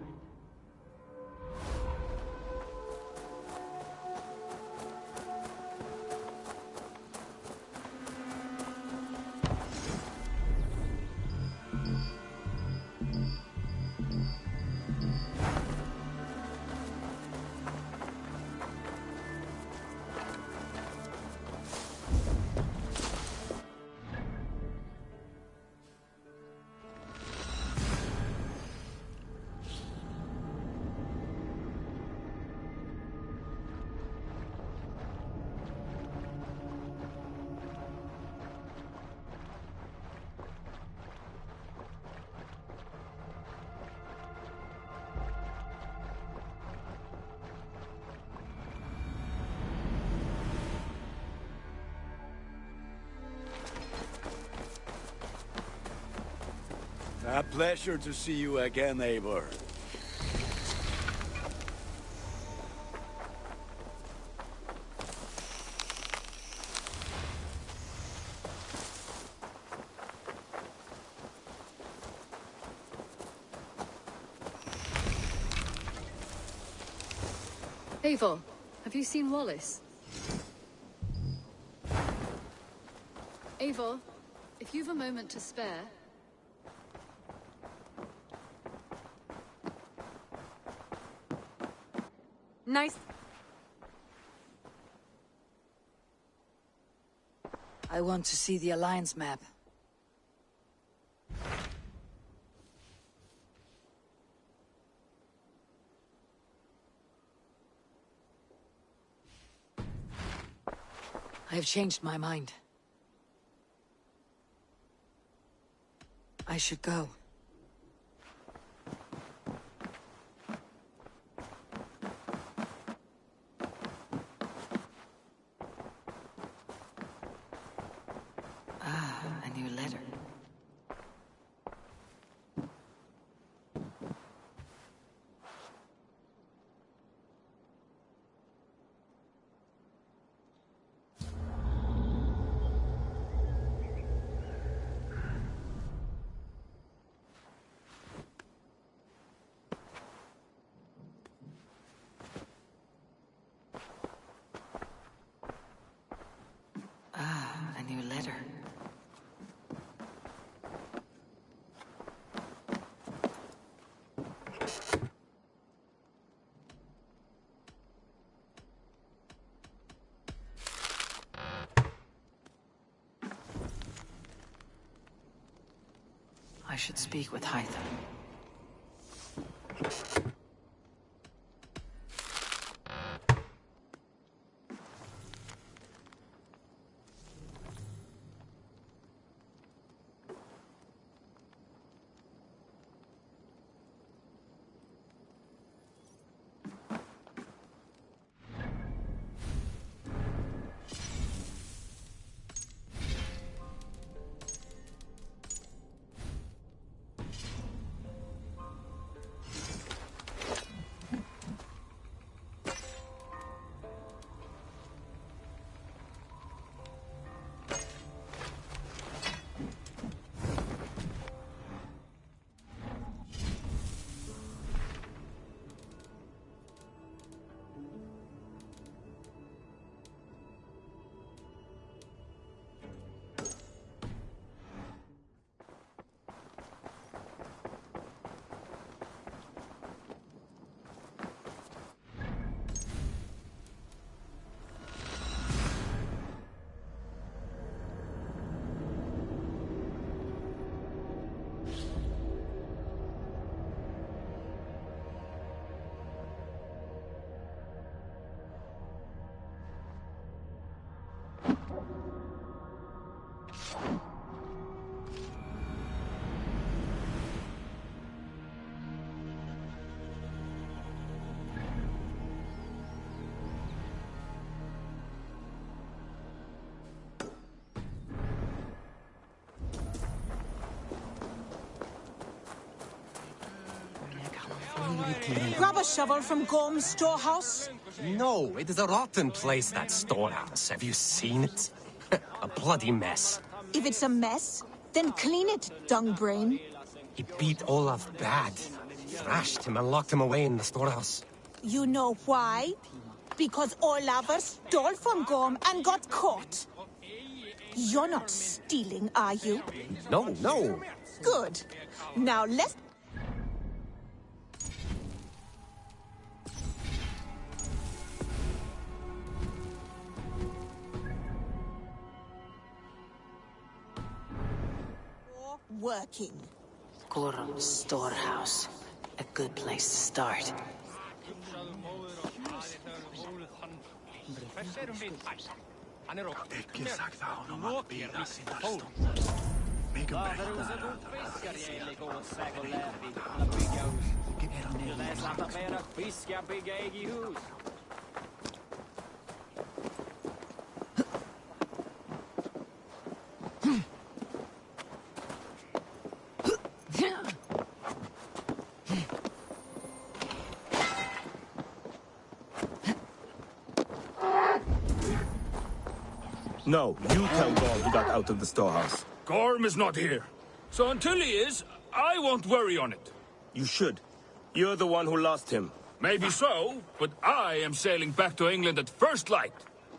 A pleasure to see you again, Eivor. Eivor, have you seen Wallace? Eivor, if you've a moment to spare... Nice. I want to see the Alliance map. I have changed my mind. I should go. A new letter. A new letter. I should speak with Hytham. Grab a shovel from Gorm's storehouse? No, it is a rotten place, that storehouse. Have you seen it? A bloody mess. If it's a mess, then clean it, dungbrain. He beat Olaf bad. Thrashed him and locked him away in the storehouse. You know why? Because Olafur stole from Gorm and got caught. You're not stealing, are you? No, no. Good. Now let's... working. Gorm's storehouse. A good place to start. No, you tell Gorm he got out of the storehouse. Gorm is not here. So until he is, I won't worry on it. You should. You're the one who lost him. Maybe so, but I am sailing back to England at first light.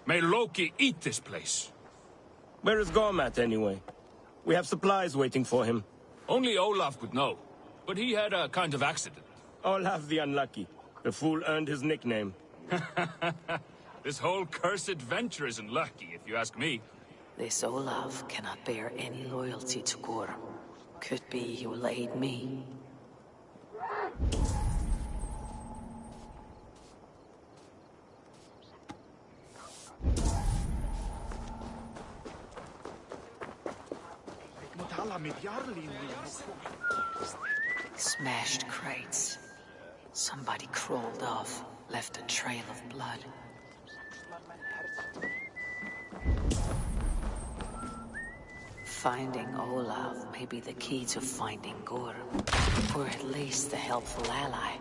May Loki eat this place. Where is Gorm at, anyway? We have supplies waiting for him. Only Olaf would know. But he had a kind of accident. Olaf the Unlucky. The fool earned his nickname. This whole cursed venture isn't lucky, if you ask me. This Olaf cannot bear any loyalty to Gorm. Could be he will aid me. Smashed crates. Somebody crawled off, left a trail of blood. Finding Olaf may be the key to finding Gorm, or at least a helpful ally.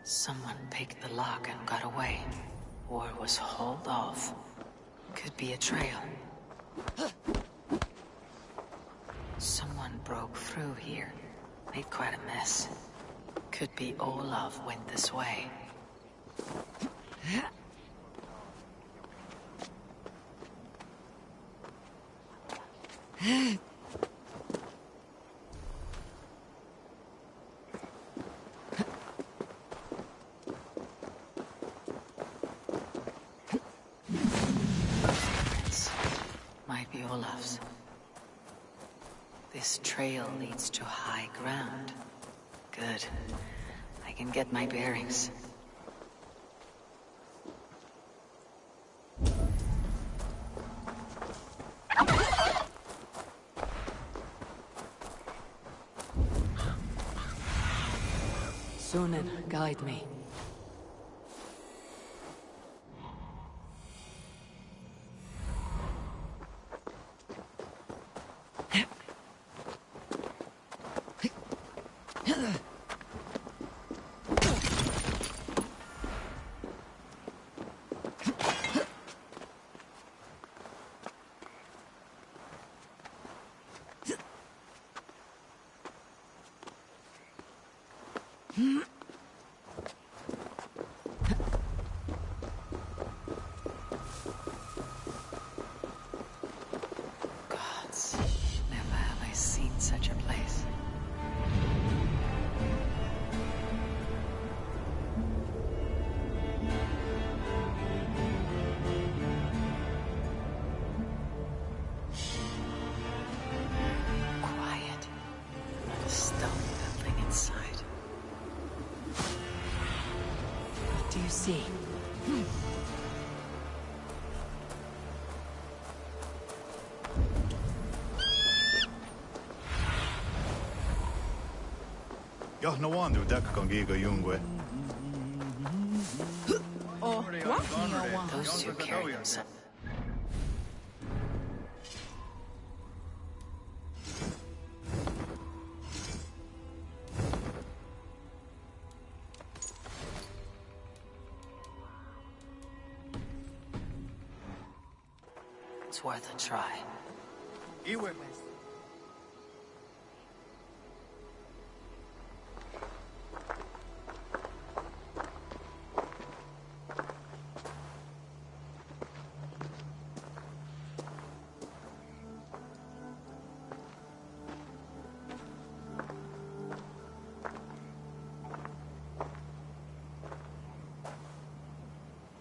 Someone picked the lock and got away, or was hauled off. Could be a trail. Someone broke through here, made quite a mess. Could be Olaf went this way. Might be Olaf's. This trail leads to high ground. Good. I can get my bearings. Sunan, guide me. Gods, never have I seen such a place. Quiet. Not a stone building inside. What do you see? Jah, no wonder Dakkan Giga Jungwe. Oh, what? Those two carry themselves. it's worth a try.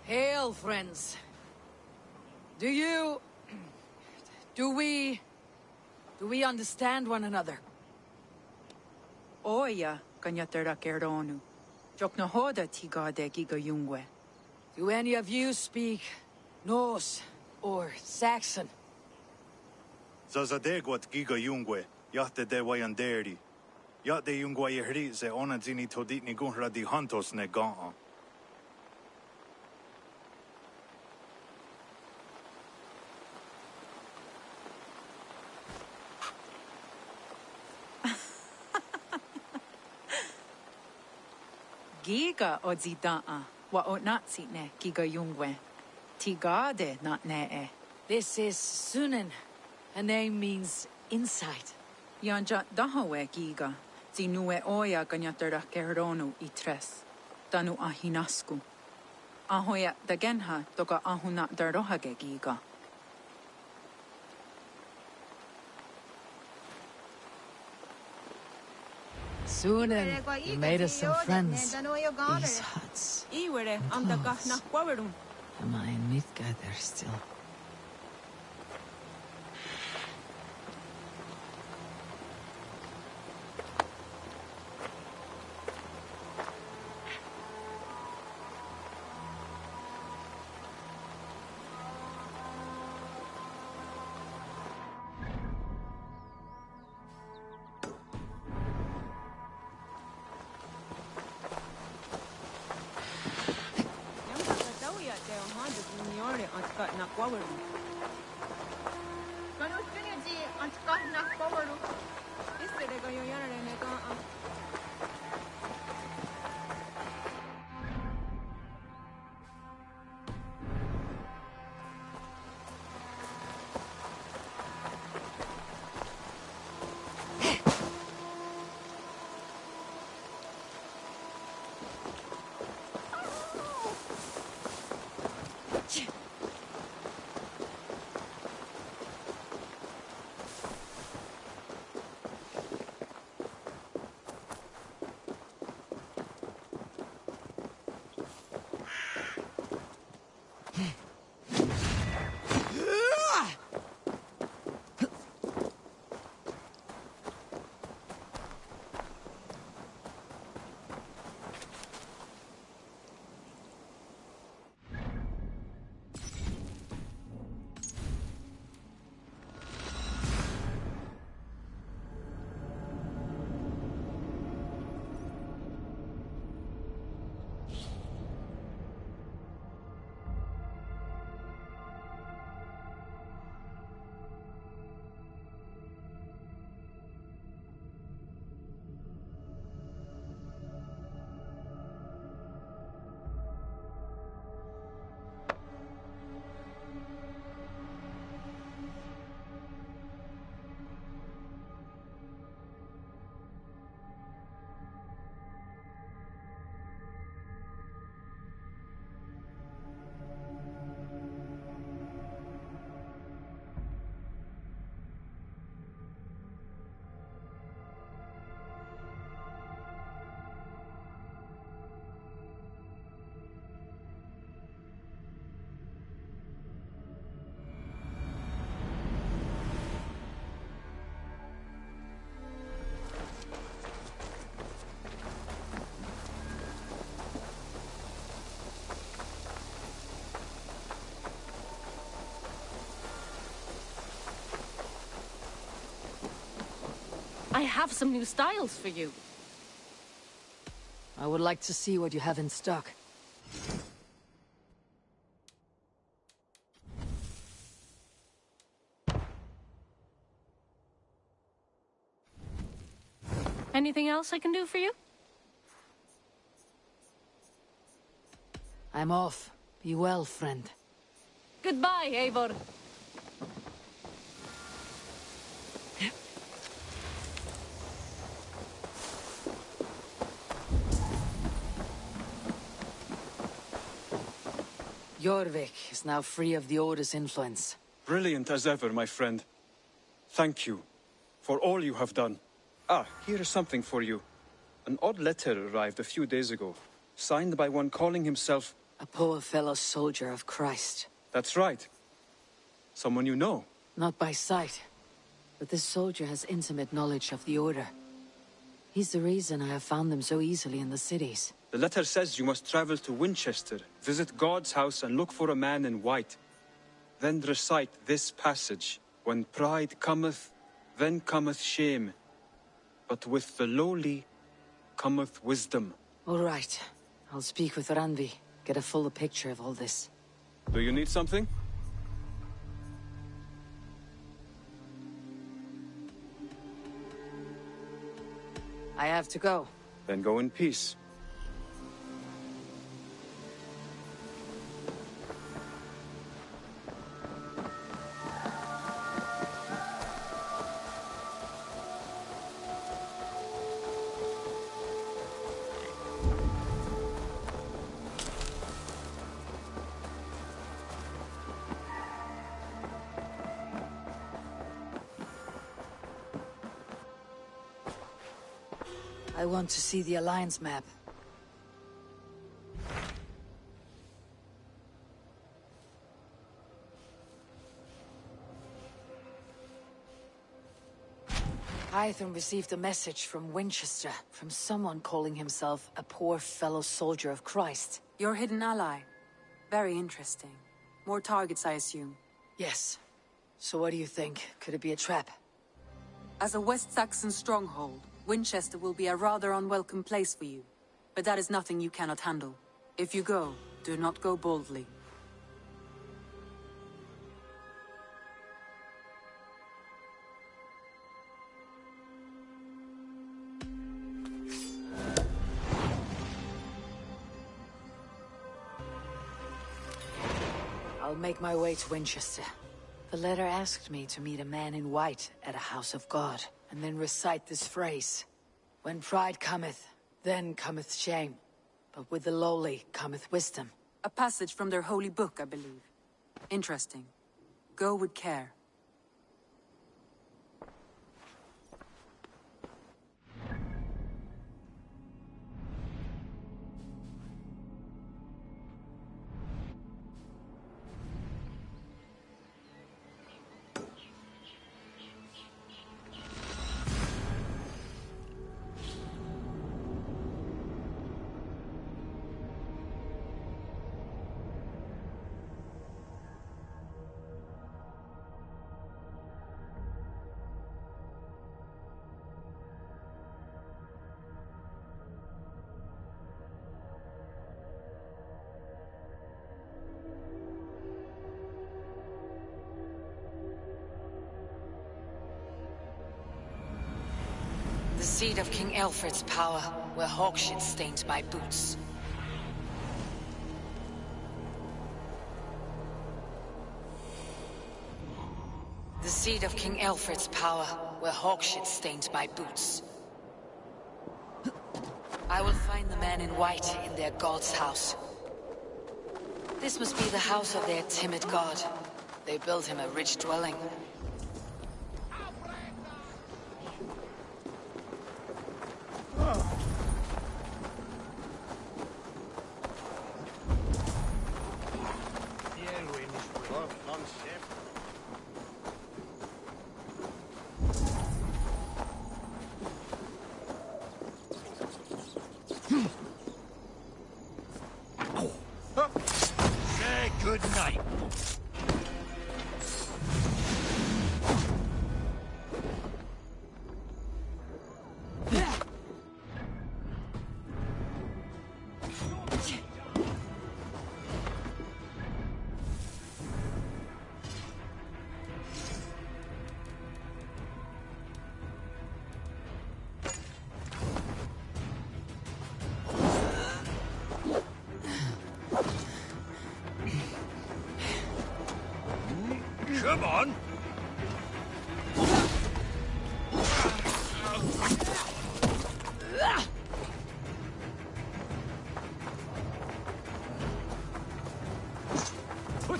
Hail, friends. Do we understand one another? Oya kanyatera keronu. Jokna hoda tigade giga yungwe. Do any of you speak Norse or Saxon? Zazadegwat giga yungwe, yahte de wayanderi. Yahte yungwa yehri se ona zini toditni gunra di hantos ne gaa. Giga odzidaa wa otnatsi ne giga yungwe. Tigade not ne. This is Sunan. Her name means insight. Yanja dahawe giga. Zinue oya ganyatera keronu itres. Danu ahinasku. Ahoya dagenha toka ahuna darohage giga. Sunan, you made us some friends. These huts. Am I in Midgard still? I have some new styles for you. I would like to see what you have in stock. Anything else I can do for you? I'm off. Be well, friend. Goodbye, Eivor. Jorvik is now free of the Order's influence. Brilliant as ever, my friend. Thank you for all you have done. Ah, here is something for you. An odd letter arrived a few days ago, signed by one calling himself... A poor fellow soldier of Christ. That's right. Someone you know. Not by sight, but this soldier has intimate knowledge of the Order. He's the reason I have found them so easily in the cities. The letter says you must travel to Winchester, visit God's house and look for a man in white. Then recite this passage. When pride cometh, then cometh shame. But with the lowly cometh wisdom. All right. I'll speak with Randvi. Get a fuller picture of all this. Do you need something? I have to go. Then go in peace. I want to see the Alliance map. Hytham received a message from Winchester, from someone calling himself a poor fellow soldier of Christ. Your hidden ally. Very interesting. More targets, I assume. Yes. So what do you think? Could it be a trap? As a West Saxon stronghold, Winchester will be a rather unwelcome place for you. But that is nothing you cannot handle. If you go, do not go boldly. I'll make my way to Winchester. The letter asked me to meet a man in white at a house of God, and then recite this phrase. When pride cometh, then cometh shame. But with the lowly cometh wisdom. A passage from their holy book, I believe. Interesting. Go with care. The seat of King Alfred's power, where hawkshit stained my boots. The seat of King Alfred's power, where hawkshit stained my boots. I will find the man in white in their god's house. This must be the house of their timid god. They built him a rich dwelling. Say good night.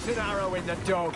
Put an arrow in the dog.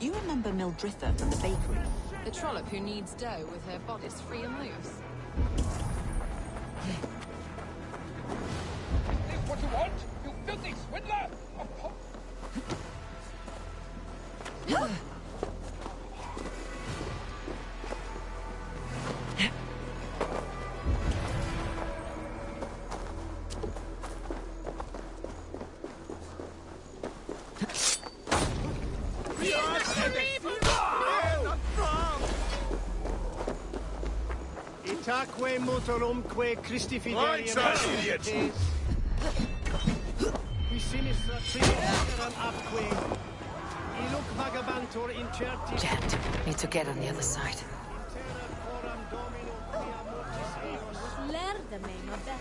You remember Mildritha from the bakery? The trollop who kneads dough with her bodice free and loose. Is this what you want? You filthy swindler! Itaque motorumque Christifideream idiot! Qui sinistra triumpheram apque. Iluc vagabantur incerti. Jet, need to get on the other side. Lärde mig något bättre.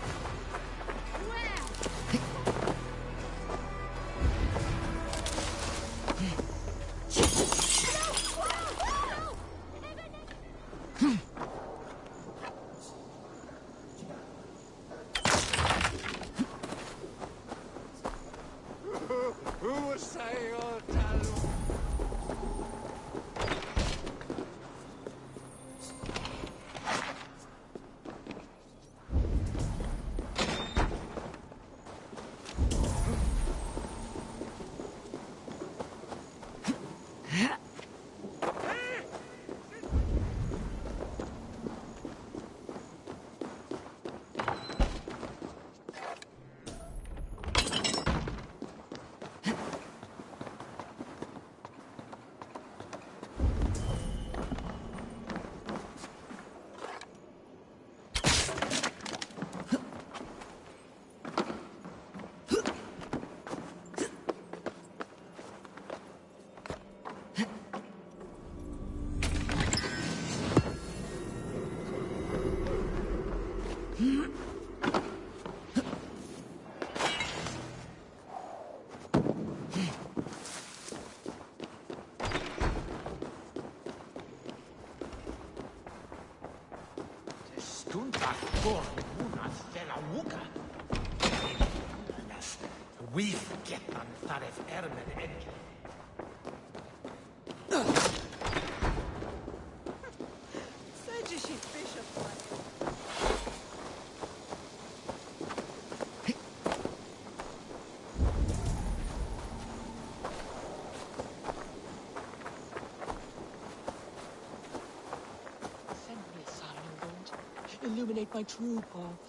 Illuminate my true path,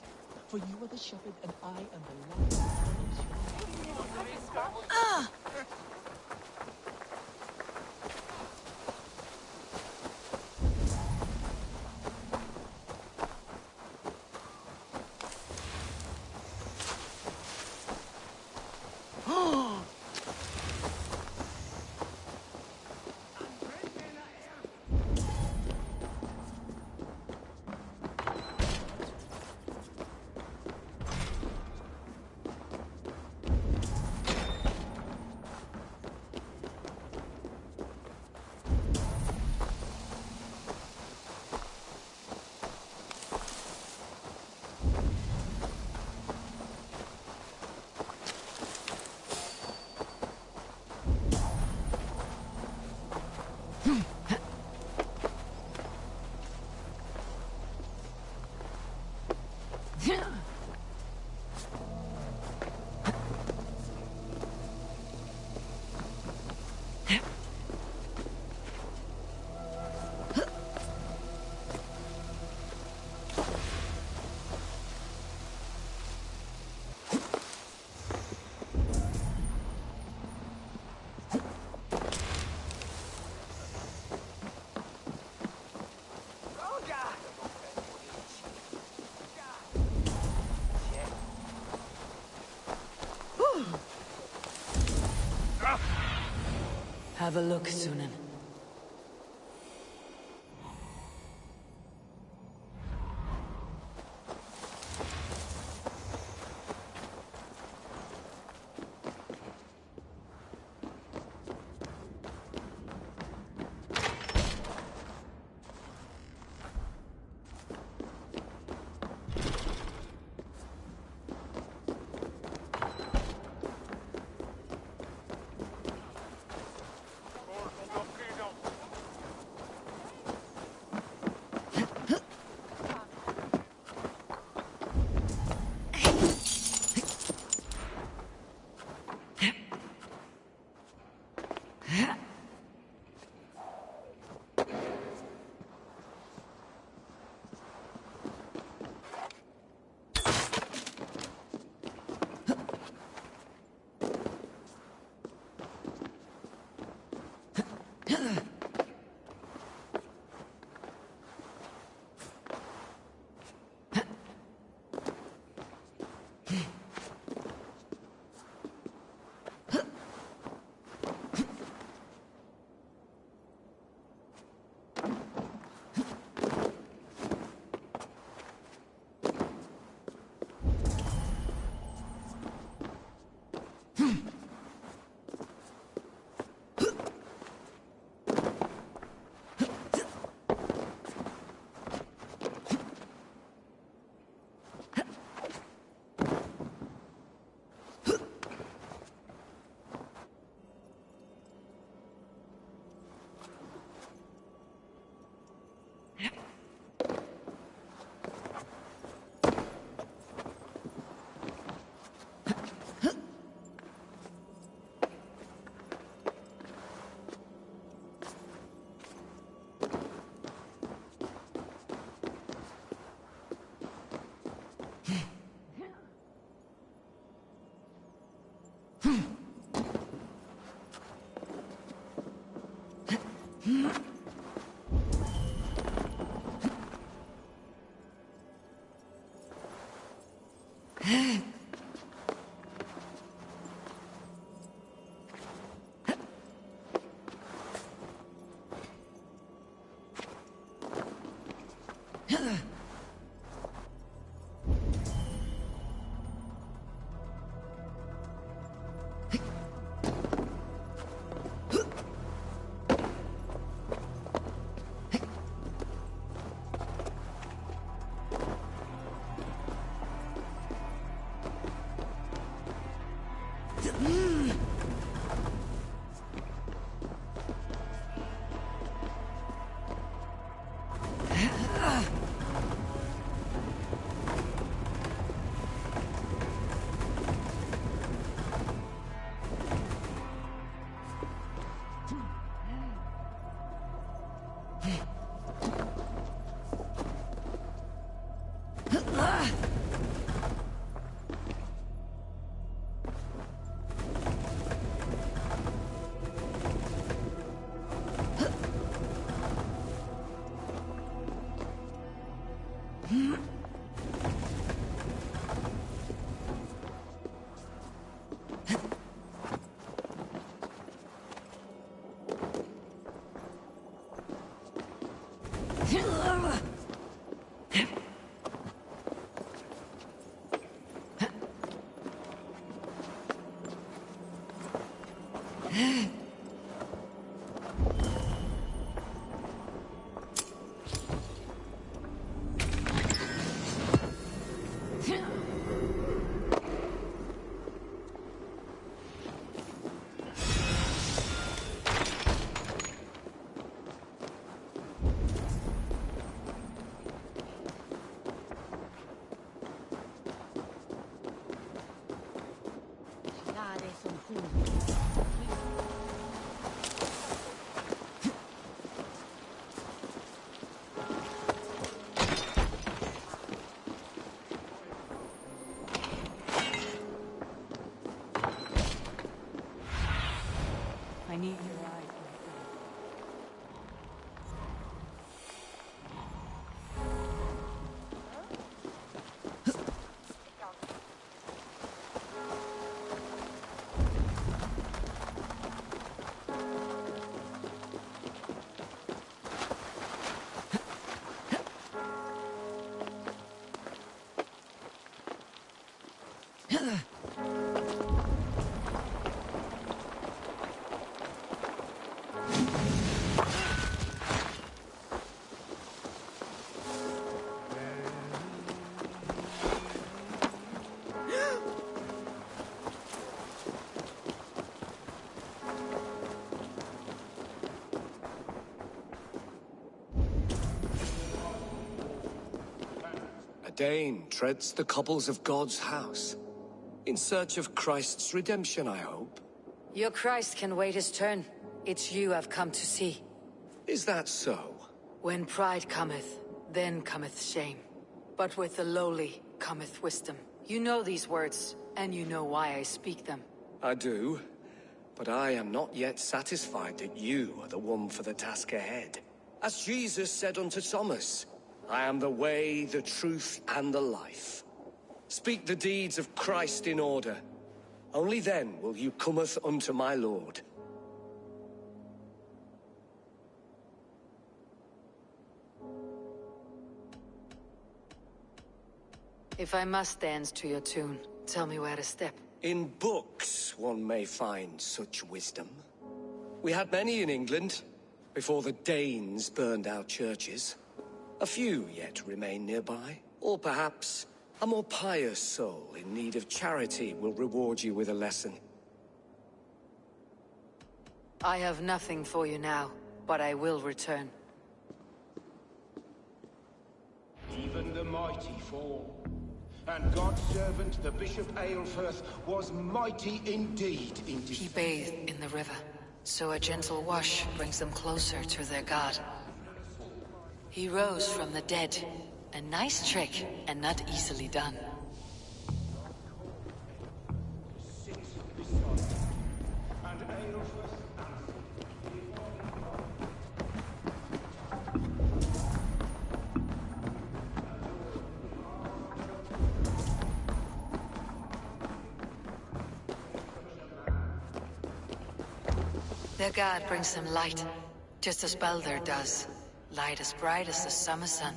for you are the shepherd and I am the light. Have a look, Sunan. I need your eye. A Dane treads the cobbles of God's house. In search of Christ's redemption, I hope. Your Christ can wait his turn. It's you I've come to see. Is that so? When pride cometh, then cometh shame. But with the lowly cometh wisdom. You know these words, and you know why I speak them. I do, but I am not yet satisfied that you are the one for the task ahead. As Jesus said unto Thomas, I am the way, the truth, and the life. Speak the deeds of Christ in order. Only then will you cometh unto my Lord. If I must dance to your tune, tell me where to step. In books one may find such wisdom. We had many in England, before the Danes burned our churches. A few yet remain nearby. Or perhaps a more pious soul in need of charity will reward you with a lesson. I have nothing for you now, but I will return. Even the mighty fall. And God's servant, the Bishop Aelfirth, was mighty indeed in He bathed in the river, so a gentle wash brings them closer to their god. He rose from the dead. A nice trick, and not easily done. Their god brings them light, just as Baldur does. Light as bright as the summer sun.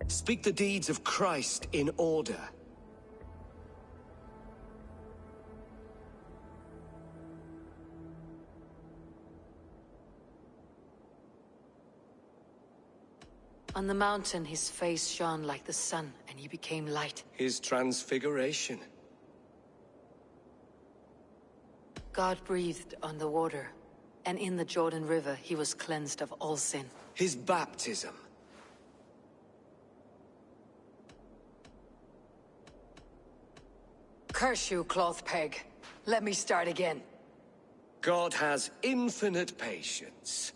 Speak the deeds of Christ in order. On the mountain, his face shone like the sun, and he became light. His transfiguration. God breathed on the water, and in the Jordan River he was cleansed of all sin. His baptism. Curse you, cloth peg. Let me start again. God has infinite patience.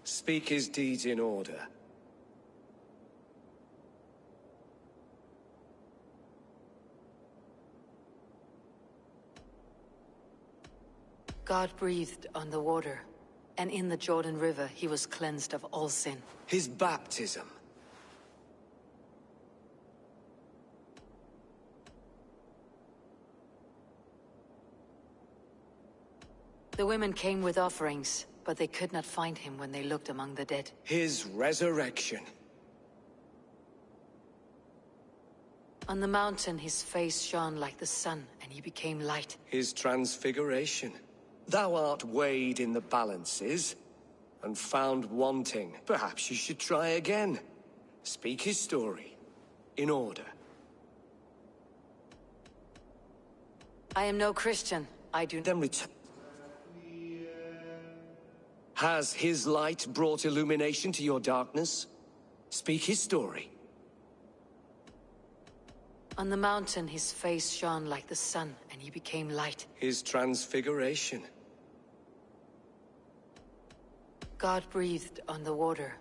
Speak his deeds in order. God breathed on the water, and in the Jordan River he was cleansed of all sin. His baptism. The women came with offerings, but they could not find him when they looked among the dead. His resurrection. On the mountain his face shone like the sun, and he became light. His transfiguration. Thou art weighed in the balances, and found wanting. Perhaps you should try again. Speak his story, in order. I am no Christian. I do then return. Has his light brought illumination to your darkness? Speak his story. On the mountain his face shone like the sun, and he became light. His transfiguration. God breathed on the water,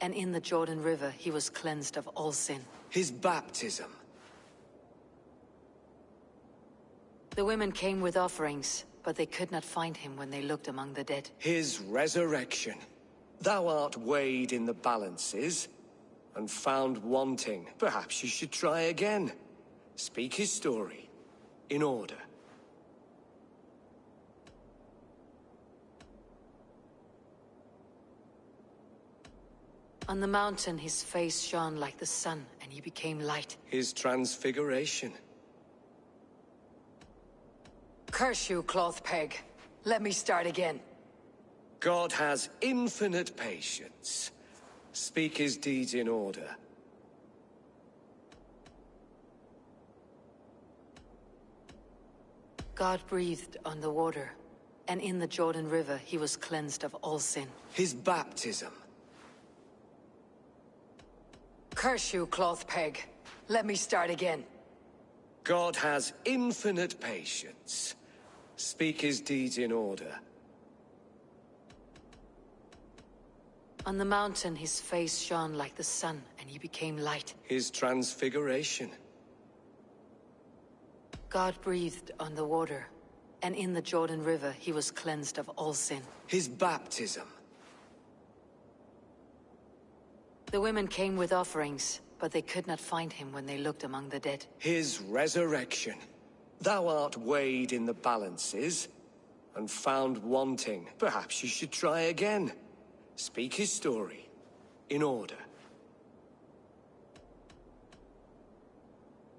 and in the Jordan River he was cleansed of all sin. His baptism. The women came with offerings, but they could not find him when they looked among the dead. His resurrection. Thou art weighed in the balances, and found wanting. Perhaps you should try again. Speak his story, in order. On the mountain his face shone like the sun, and he became light. His transfiguration. Curse you, cloth peg. Let me start again. God has infinite patience. Speak his deeds in order. God breathed on the water, and in the Jordan River he was cleansed of all sin. His baptism. Curse you, cloth peg. Let me start again. God has infinite patience. Speak his deeds in order. On the mountain his face shone like the sun, and he became light. His transfiguration. God breathed on the water, and in the Jordan River he was cleansed of all sin. His baptism. The women came with offerings, but they could not find him when they looked among the dead. His resurrection. Thou art weighed in the balances, and found wanting. Perhaps you should try again. Speak his story, in order.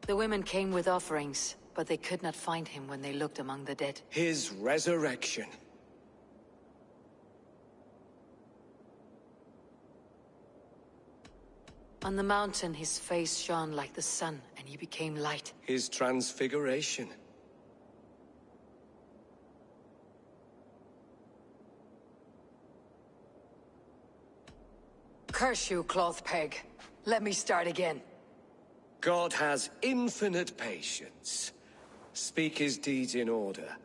The women came with offerings, but they could not find him when they looked among the dead. His resurrection. On the mountain his face shone like the sun, and he became light. His transfiguration. Curse you, cloth peg. Let me start again. God has infinite patience. Speak his deeds in order.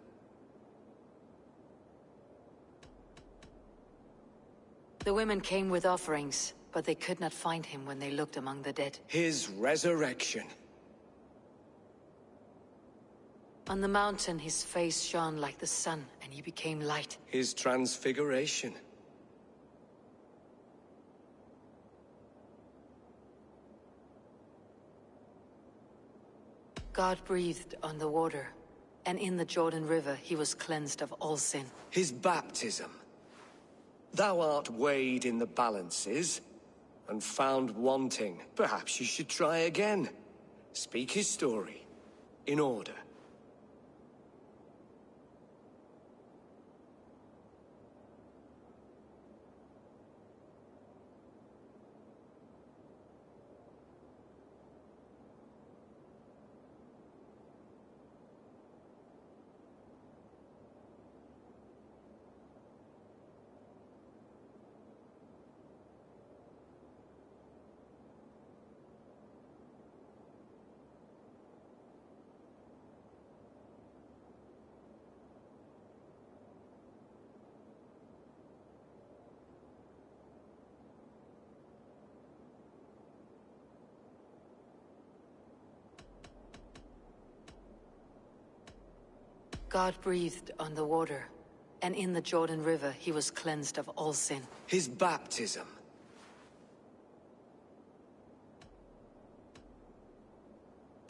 The women came with offerings, but they could not find him when they looked among the dead. His resurrection. On the mountain his face shone like the sun, and he became light. His transfiguration. God breathed on the water, and in the Jordan River he was cleansed of all sin. His baptism. Thou art weighed in the balances, and found wanting. Perhaps you should try again. Speak his story, in order. God breathed on the water, and in the Jordan River he was cleansed of all sin. His baptism.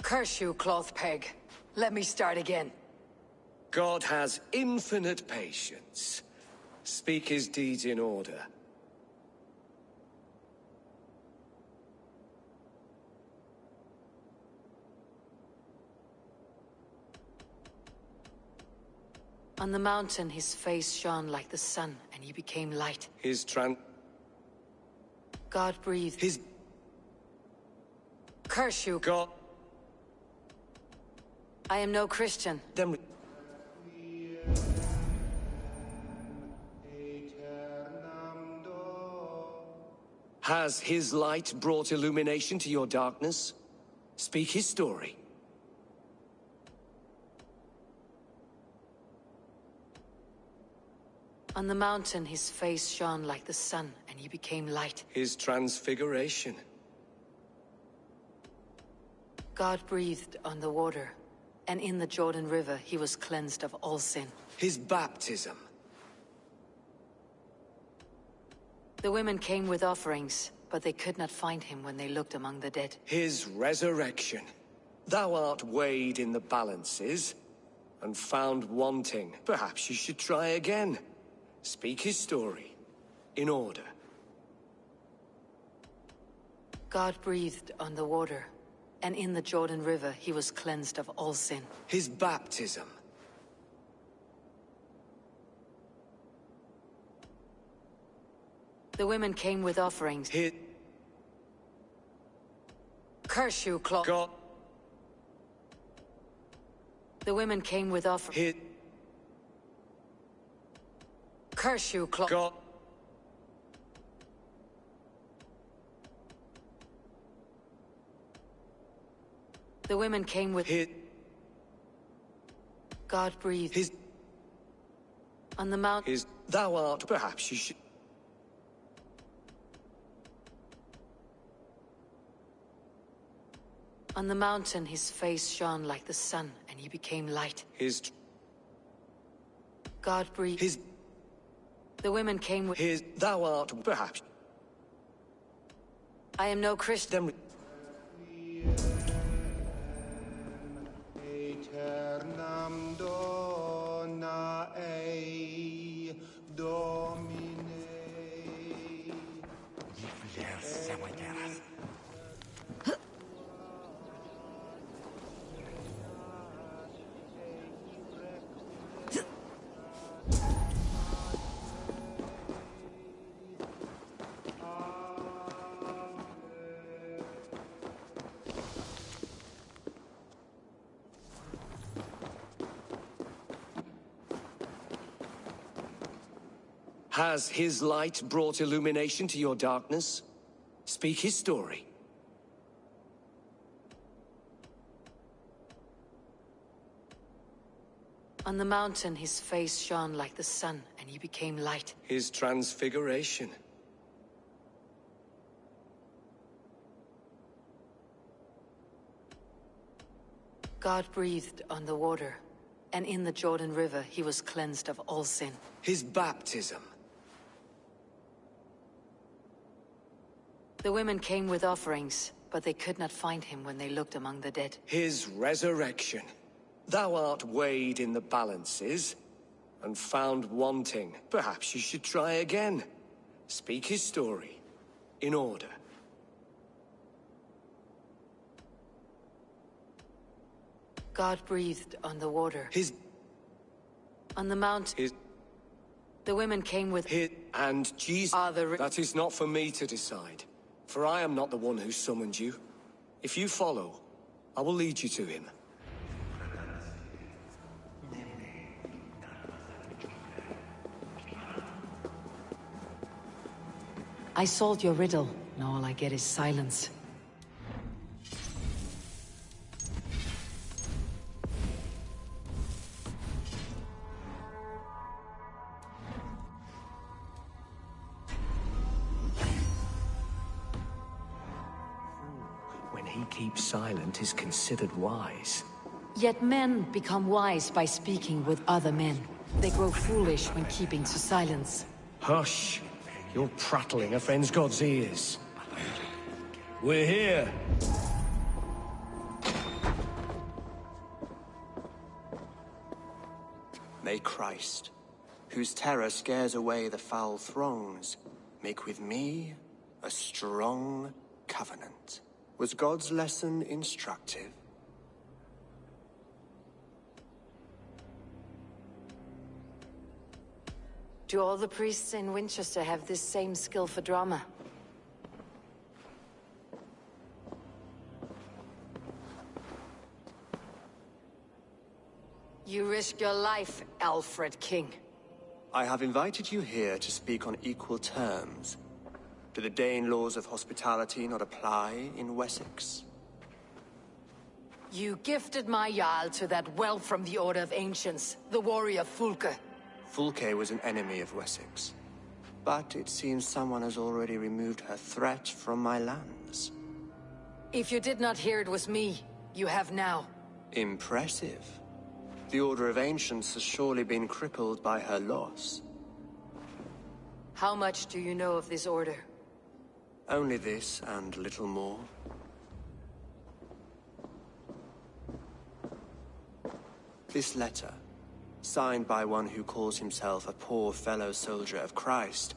Curse you, cloth peg. Let me start again. God has infinite patience. Speak his deeds in order. On the mountain his face shone like the sun, and he became light. God breathed. Curse you. God. I am no Christian. Then Has his light brought illumination to your darkness? Speak his story. On the mountain his face shone like the sun, and he became light. His transfiguration. God breathed on the water, and in the Jordan River he was cleansed of all sin. His baptism. The women came with offerings, but they could not find him when they looked among the dead. His resurrection. Thou art weighed in the balances, and found wanting. Perhaps you should try again. Speak his story, in order. God breathed on the water, and in the Jordan River he was cleansed of all sin. His baptism. The women came with offerings. Curse you, cloth. God. The women came with offerings. Curse you, cloth. God. The women came with. God breathed. On the mountain. Thou art. Perhaps you should. On the mountain his face shone like the sun, and he became light. God breathed. The women came with. Thou art. Perhaps. I am no Christian. Aeternam dona ei Domine. Has his light brought illumination to your darkness? Speak his story. On the mountain his face shone like the sun, and he became light. His transfiguration. God breathed on the water, and in the Jordan River he was cleansed of all sin. His baptism. The women came with offerings, but they could not find him when they looked among the dead. His resurrection. Thou art weighed in the balances, and found wanting. Perhaps you should try again. Speak his story, in order. God breathed on the water. On the mountain. The women came with. And Jesus. That is not for me to decide. For I am not the one who summoned you. If you follow, I will lead you to him. I solved your riddle, and all I get is silence. When he keeps silent is considered wise. Yet men become wise by speaking with other men. They grow foolish when keeping to silence. Hush! Your prattling offends God's ears. We're here. May Christ, whose terror scares away the foul throngs, make with me a strong covenant. Was God's lesson instructive? Do all the priests in Winchester have this same skill for drama? You risk your life, Alfred King. I have invited you here to speak on equal terms. Do the Dane laws of hospitality not apply in Wessex? You gifted my Jarl to that whelp from the Order of Ancients, the warrior Fulke. Fulke was an enemy of Wessex. But it seems someone has already removed her threat from my lands. If you did not hear it was me, you have now. Impressive. The Order of Ancients has surely been crippled by her loss. How much do you know of this order? Only this and little more. This letter, signed by one who calls himself a poor fellow soldier of Christ,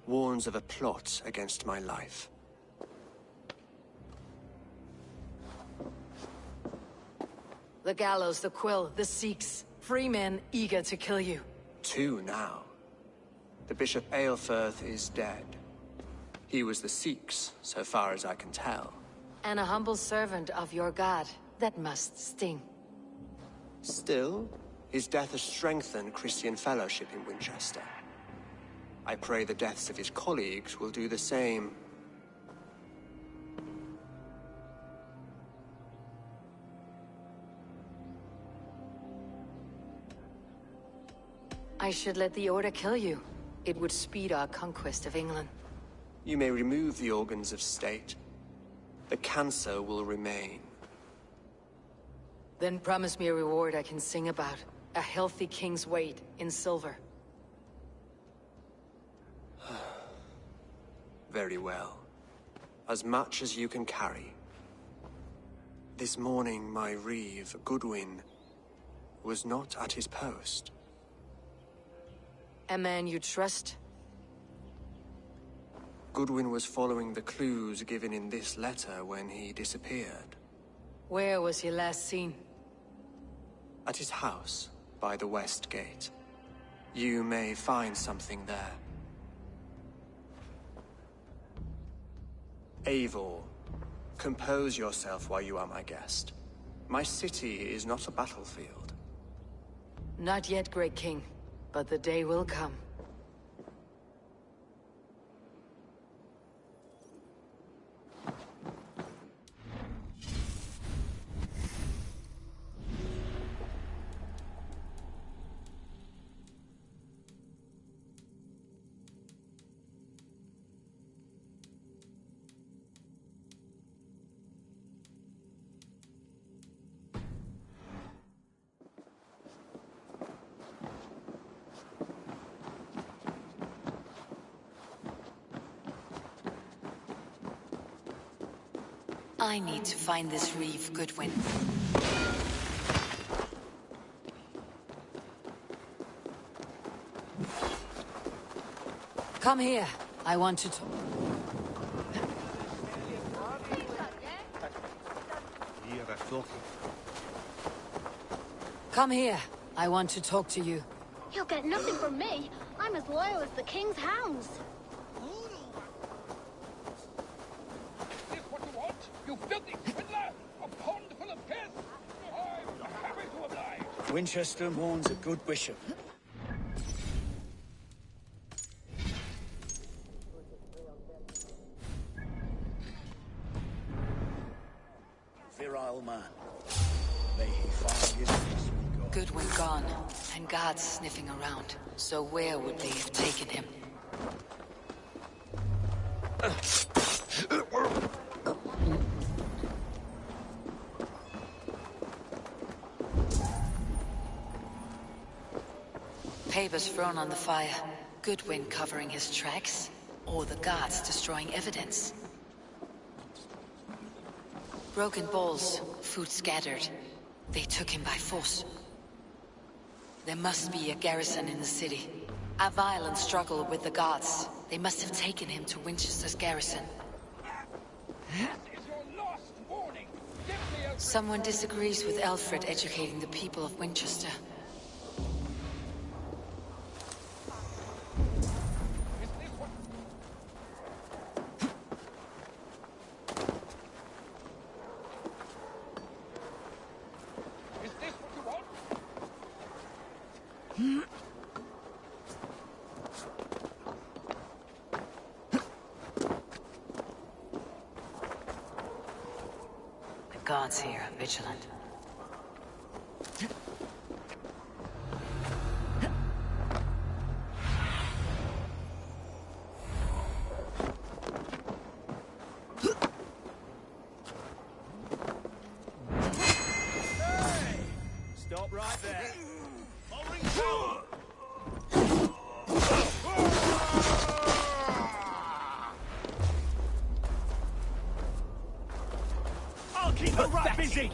warns of a plot against my life. The gallows, the quill, the Sikhs. Free men eager to kill you. 2 now. The Bishop Aelfirth is dead. He was the Sikhs, so far as I can tell. And a humble servant of your god. That must sting. Still, his death has strengthened Christian fellowship in Winchester. I pray the deaths of his colleagues will do the same. I should let the Order kill you. It would speed our conquest of England. You may remove the organs of state. The cancer will remain. Then promise me a reward I can sing about. A healthy king's weight in silver. Very well. As much as you can carry. This morning, my reeve, Goodwin, was not at his post. A man you trust? Goodwin was following the clues given in this letter when he disappeared. Where was he last seen? At his house, by the West Gate. You may find something there. Eivor, compose yourself while you are my guest. My city is not a battlefield. Not yet, great king. But the day will come. I need to find this reeve, Goodwin. Come here. I want to talk. Come here. I want to talk to you. You'll get nothing from me. I'm as loyal as the king's hounds. You filthy fiddler! A pond full of piss! I'm happy to oblige. Winchester mourns a good bishop. Virile man. May he find his peace with God. Goodwin gone, and guards sniffing around. So where would they have taken him? Papers thrown on the fire. Goodwin covering his tracks, or the guards destroying evidence. Broken bowls, food scattered. They took him by force. There must be a garrison in the city. A violent struggle with the guards. They must have taken him to Winchester's garrison. Someone disagrees with Alfred educating the people of Winchester. The guards here are vigilant. Stop right there. Lowering power. I'll keep her right busy.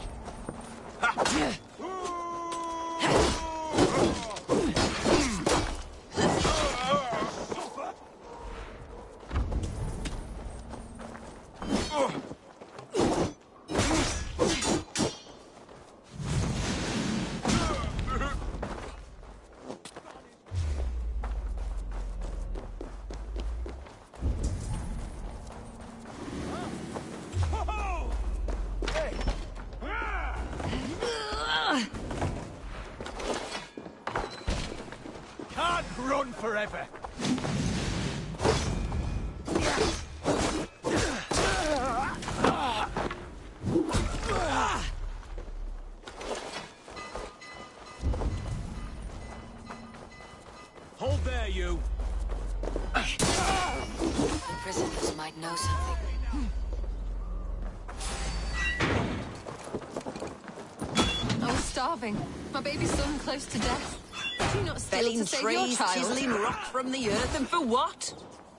Can't run forever. Hold there, you. The prisoners might know something. I was starving. My baby son close to death. Did you not steal Felling to save your trees, child? chiseling rock from the earth, and for what?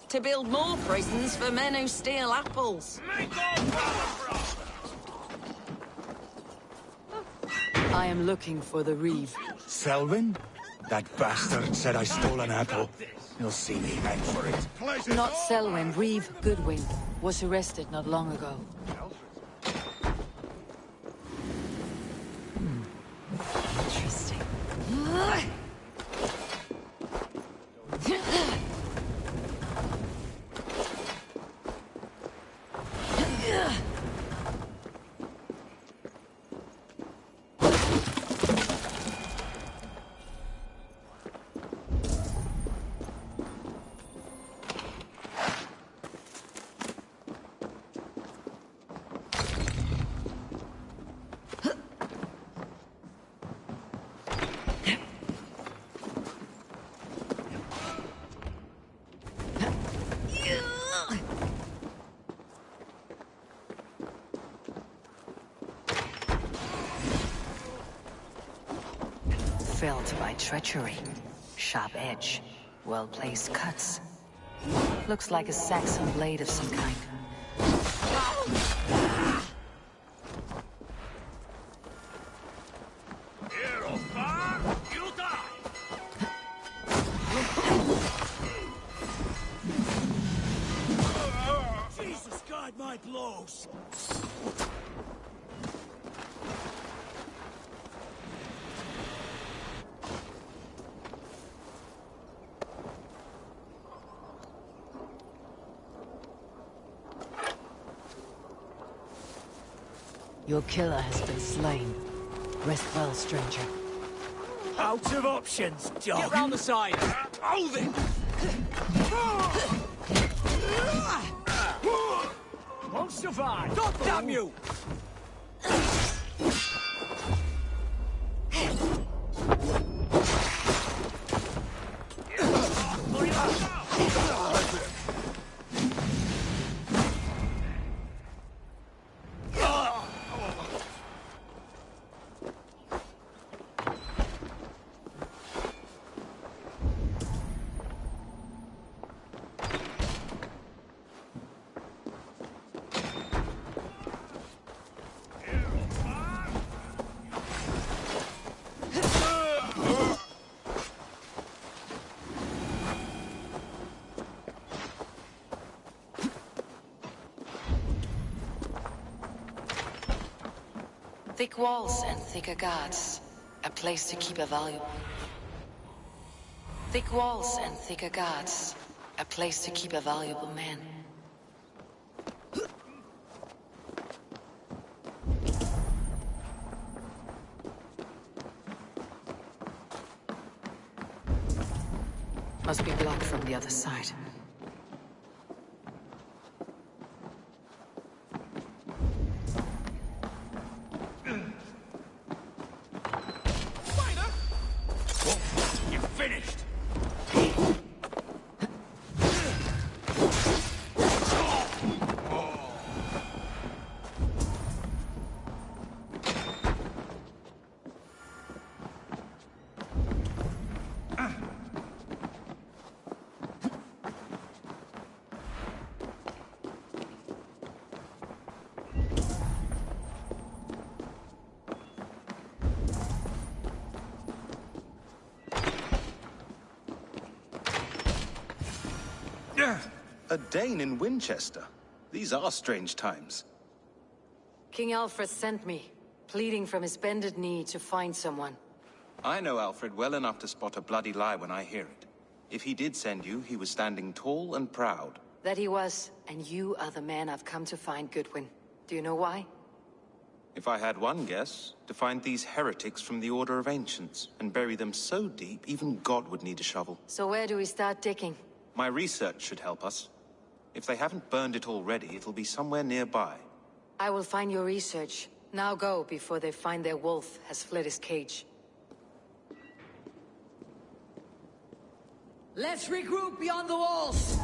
To build more prisons for men who steal apples. I am looking for the Reeve. Selwyn? That bastard said I stole an apple. You'll see me hang for it. Not Selwyn, Reeve Goodwin was arrested not long ago. Interesting. Felled by treachery. Sharp edge. Well-placed cuts. Looks like a Saxon blade of some kind. Jesus, guide my blows. Your killer has been slain. Rest well, stranger. Out of options, dog. Get round the side. Hold it. Won't survive. God damn you! Thick walls and thicker guards. A place to keep a valuable... Thick walls and thicker guards. A place to keep a valuable man. Must be blocked from the other side. You're finished! A Dane in Winchester. These are strange times. King Alfred sent me, pleading from his bended knee to find someone. I know Alfred well enough to spot a bloody lie when I hear it. If he did send you, he was standing tall and proud. That he was, and you are the man I've come to find, Goodwin. Do you know why? If I had one guess, to find these heretics from the Order of Ancients, and bury them so deep, even God would need a shovel. So where do we start digging? My research should help us. If they haven't burned it already, it'll be somewhere nearby. I will find your research. Now go, before they find their wolf has fled his cage. Let's regroup beyond the walls!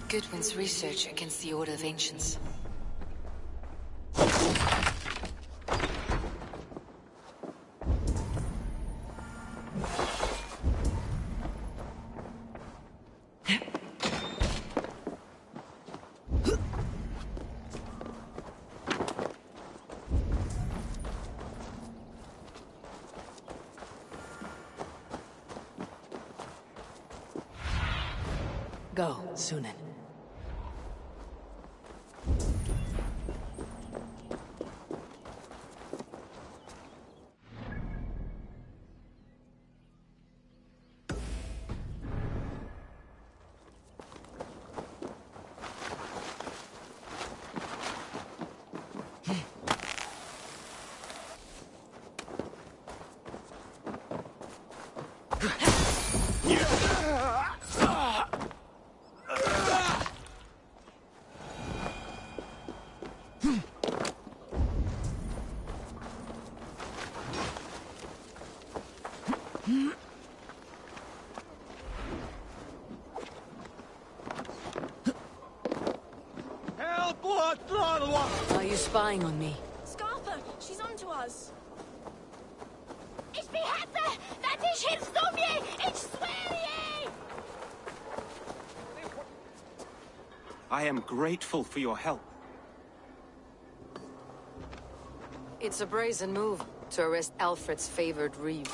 Goodwin's research against the Order of Ancients. Go, Sunan. Are you spying on me? Scarpa, she's onto us. Ich behette, that ich hilfst du mir, ich swear ye! I am grateful for your help. It's a brazen move to arrest Alfred's favored reeve.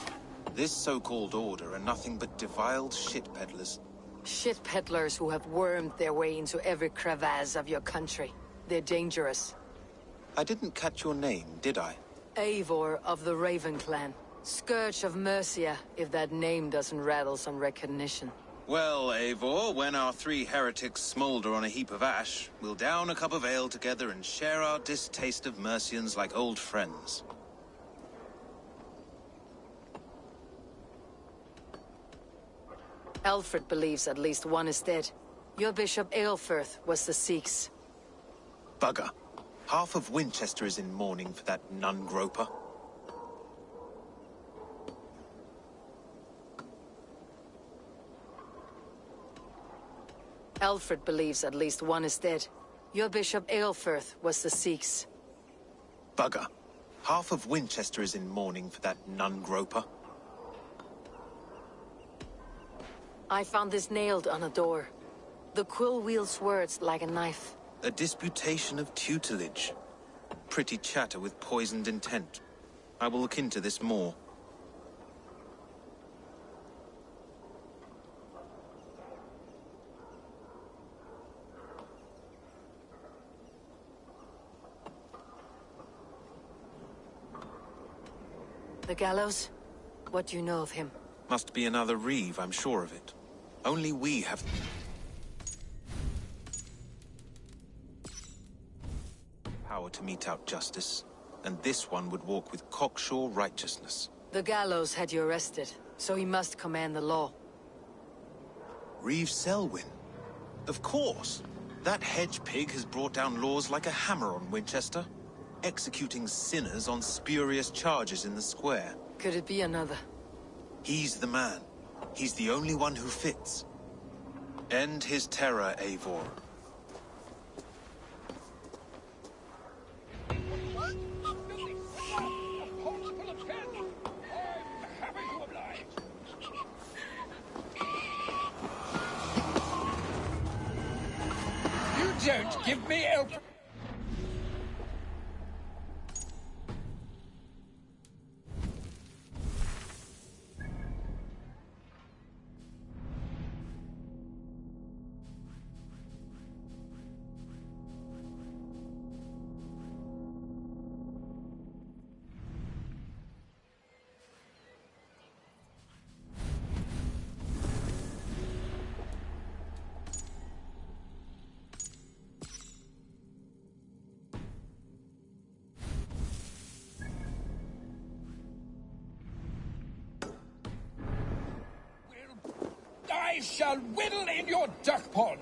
This so-called order are nothing but defiled shit peddlers. Shit peddlers who have wormed their way into every crevasse of your country. They're dangerous. I didn't catch your name, did I? Eivor of the Raven Clan. Scourge of Mercia, if that name doesn't rattle some recognition. Well, Eivor, when our three heretics smolder on a heap of ash, we'll down a cup of ale together and share our distaste of Mercians like old friends. Alfred believes at least one is dead. Your Bishop Aelfirth was the Sikhs. Bugger. Half of Winchester is in mourning for that nun-groper. Alfred believes at least one is dead. Your Bishop Aelfirth was the Sikhs. Bugger. Half of Winchester is in mourning for that nun-groper. I found this nailed on a door. The quill wields words like a knife. A disputation of tutelage. Pretty chatter with poisoned intent. I will look into this more. The gallows? What do you know of him? Must be another Reeve, I'm sure of it. Only we have... power to mete out justice, and this one would walk with cocksure righteousness. The gallows had you arrested, so he must command the law. Reeve Selwyn? Of course! That hedge pig has brought down laws like a hammer on Winchester, executing sinners on spurious charges in the square. Could it be another? He's the man. He's the only one who fits. End his terror, Eivor. Don't give me help! I shall whittle in your duck pond.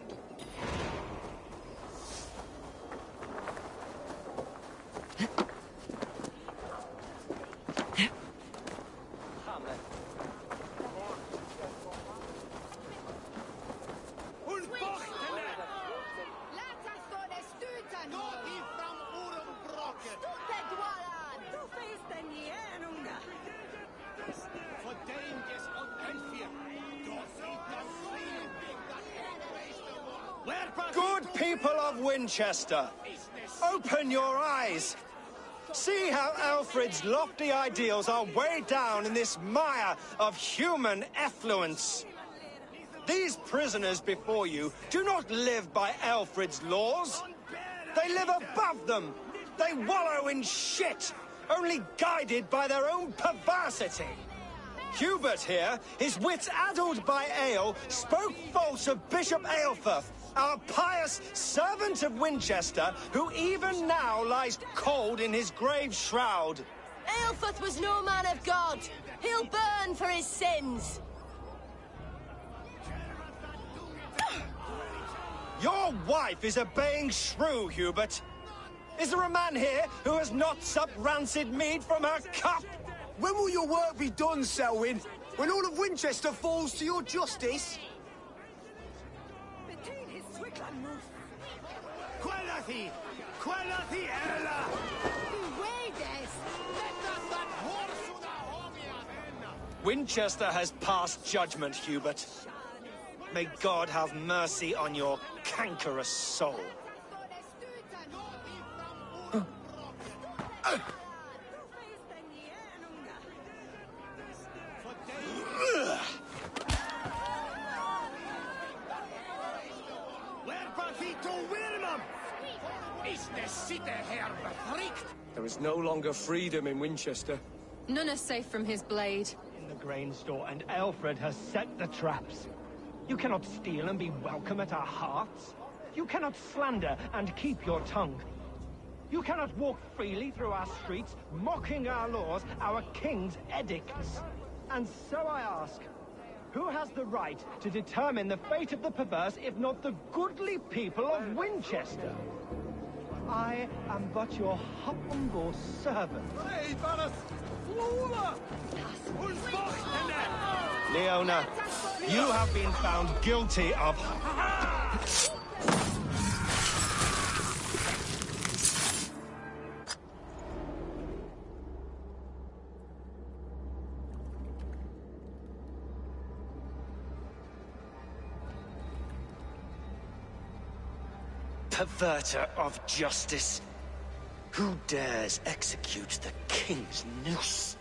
Good people of Winchester, open your eyes. See how Alfred's lofty ideals are weighed down in this mire of human effluence. These prisoners before you do not live by Alfred's laws. They live above them. They wallow in shit, only guided by their own perversity. Hubert here, his wits addled by ale, spoke false of Bishop Aelfirth, our pious servant of Winchester, who even now lies cold in his grave shroud. Aelfirth was no man of God. He'll burn for his sins. Your wife is a baying shrew, Hubert. Is there a man here who has not supped rancid mead from her cup? When will your work be done, Selwyn? When all of Winchester falls to your justice? Winchester has passed judgment, Hubert. May God have mercy on your cankerous soul. There is no longer freedom in Winchester. None is safe from his blade. In the grain store, and Alfred has set the traps. You cannot steal and be welcome at our hearths. You cannot slander and keep your tongue. You cannot walk freely through our streets, mocking our laws, our king's edicts. And so I ask, Who has the right to determine the fate of the perverse if not the goodly people of Winchester? I am but your humble servant. Leona, you have been found guilty of... Perverter of justice. Who dares execute the king's noose?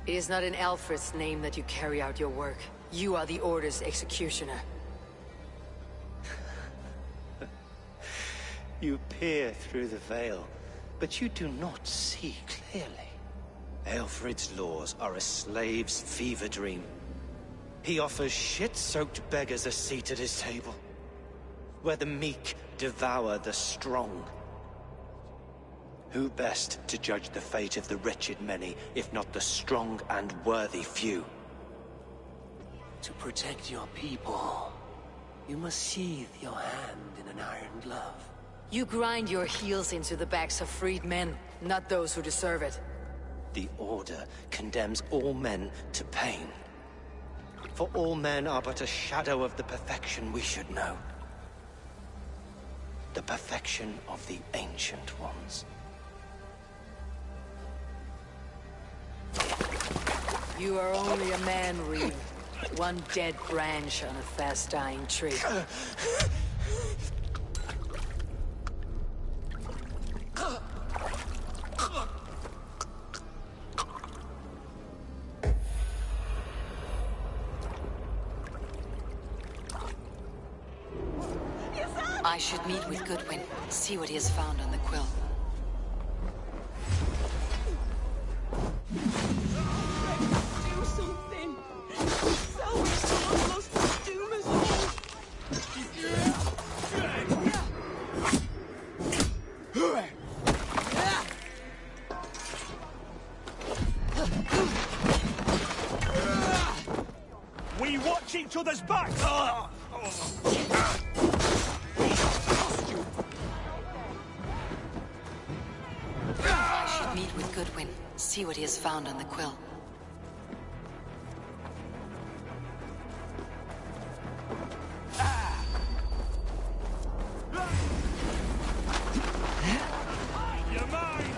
It is not in Alfred's name that you carry out your work. You are the Order's executioner. You peer through the veil, but you do not see clearly. Alfred's laws are a slave's fever dream. He offers shit-soaked beggars a seat at his table, where the meek devour the strong. Who best to judge the fate of the wretched many, if not the strong and worthy few? To protect your people, you must sheathe your hand in an iron glove. You grind your heels into the backs of freed men, not those who deserve it. The Order condemns all men to pain. For all men are but a shadow of the perfection we should know. The perfection of the Ancient Ones. You are only a man, Reeve. One dead branch on a fast-dying tree. I should meet with Goodwin, see what he has found on the quill. Do something! Selwyn's lost to doom us all! We watch each other's backs! I should meet with Goodwin, see what he has found on the quill. You're mine!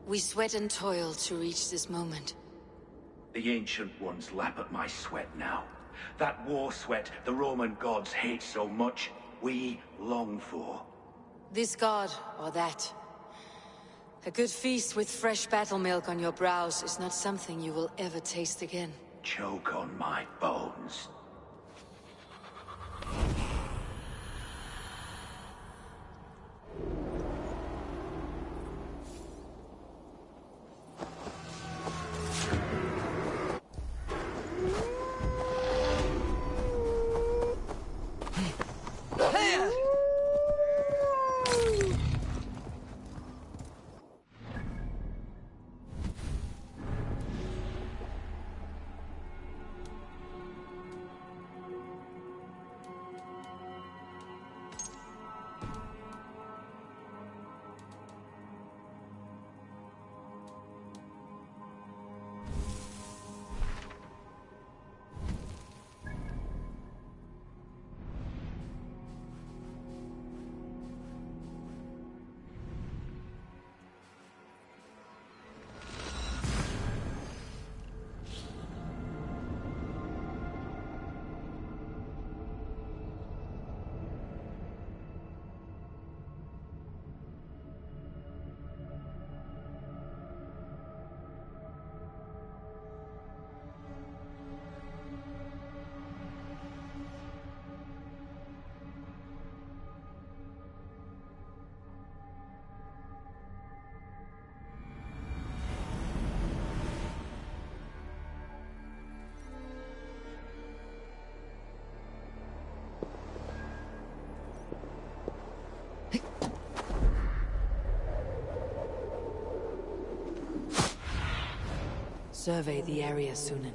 We sweat and toil to reach this moment. The Ancient Ones lap at my sweat now. That war sweat the Roman gods hate so much, we long for. This god, or that. A good feast with fresh battle milk on your brows is not something you will ever taste again. Choke on my bones. Survey the area, Sunan.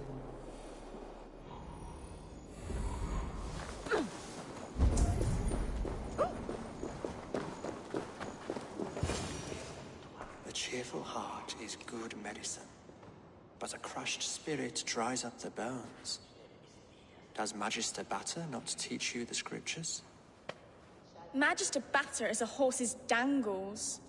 A cheerful heart is good medicine, but a crushed spirit dries up the bones. Does Magister Batter not teach you the scriptures? Magister Batter is a horse's dangles.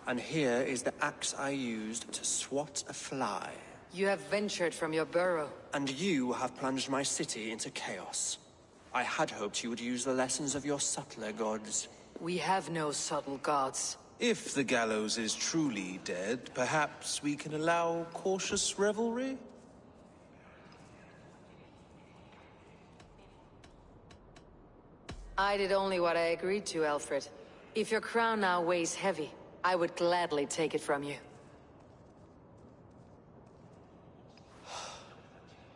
And here is the axe I used to swat a fly. You have ventured from your burrow. And you have plunged my city into chaos. I had hoped you would use the lessons of your subtler gods. We have no subtle gods. If the gallows is truly dead, perhaps we can allow cautious revelry? I did only what I agreed to, Alfred. If your crown now weighs heavy, I would gladly take it from you.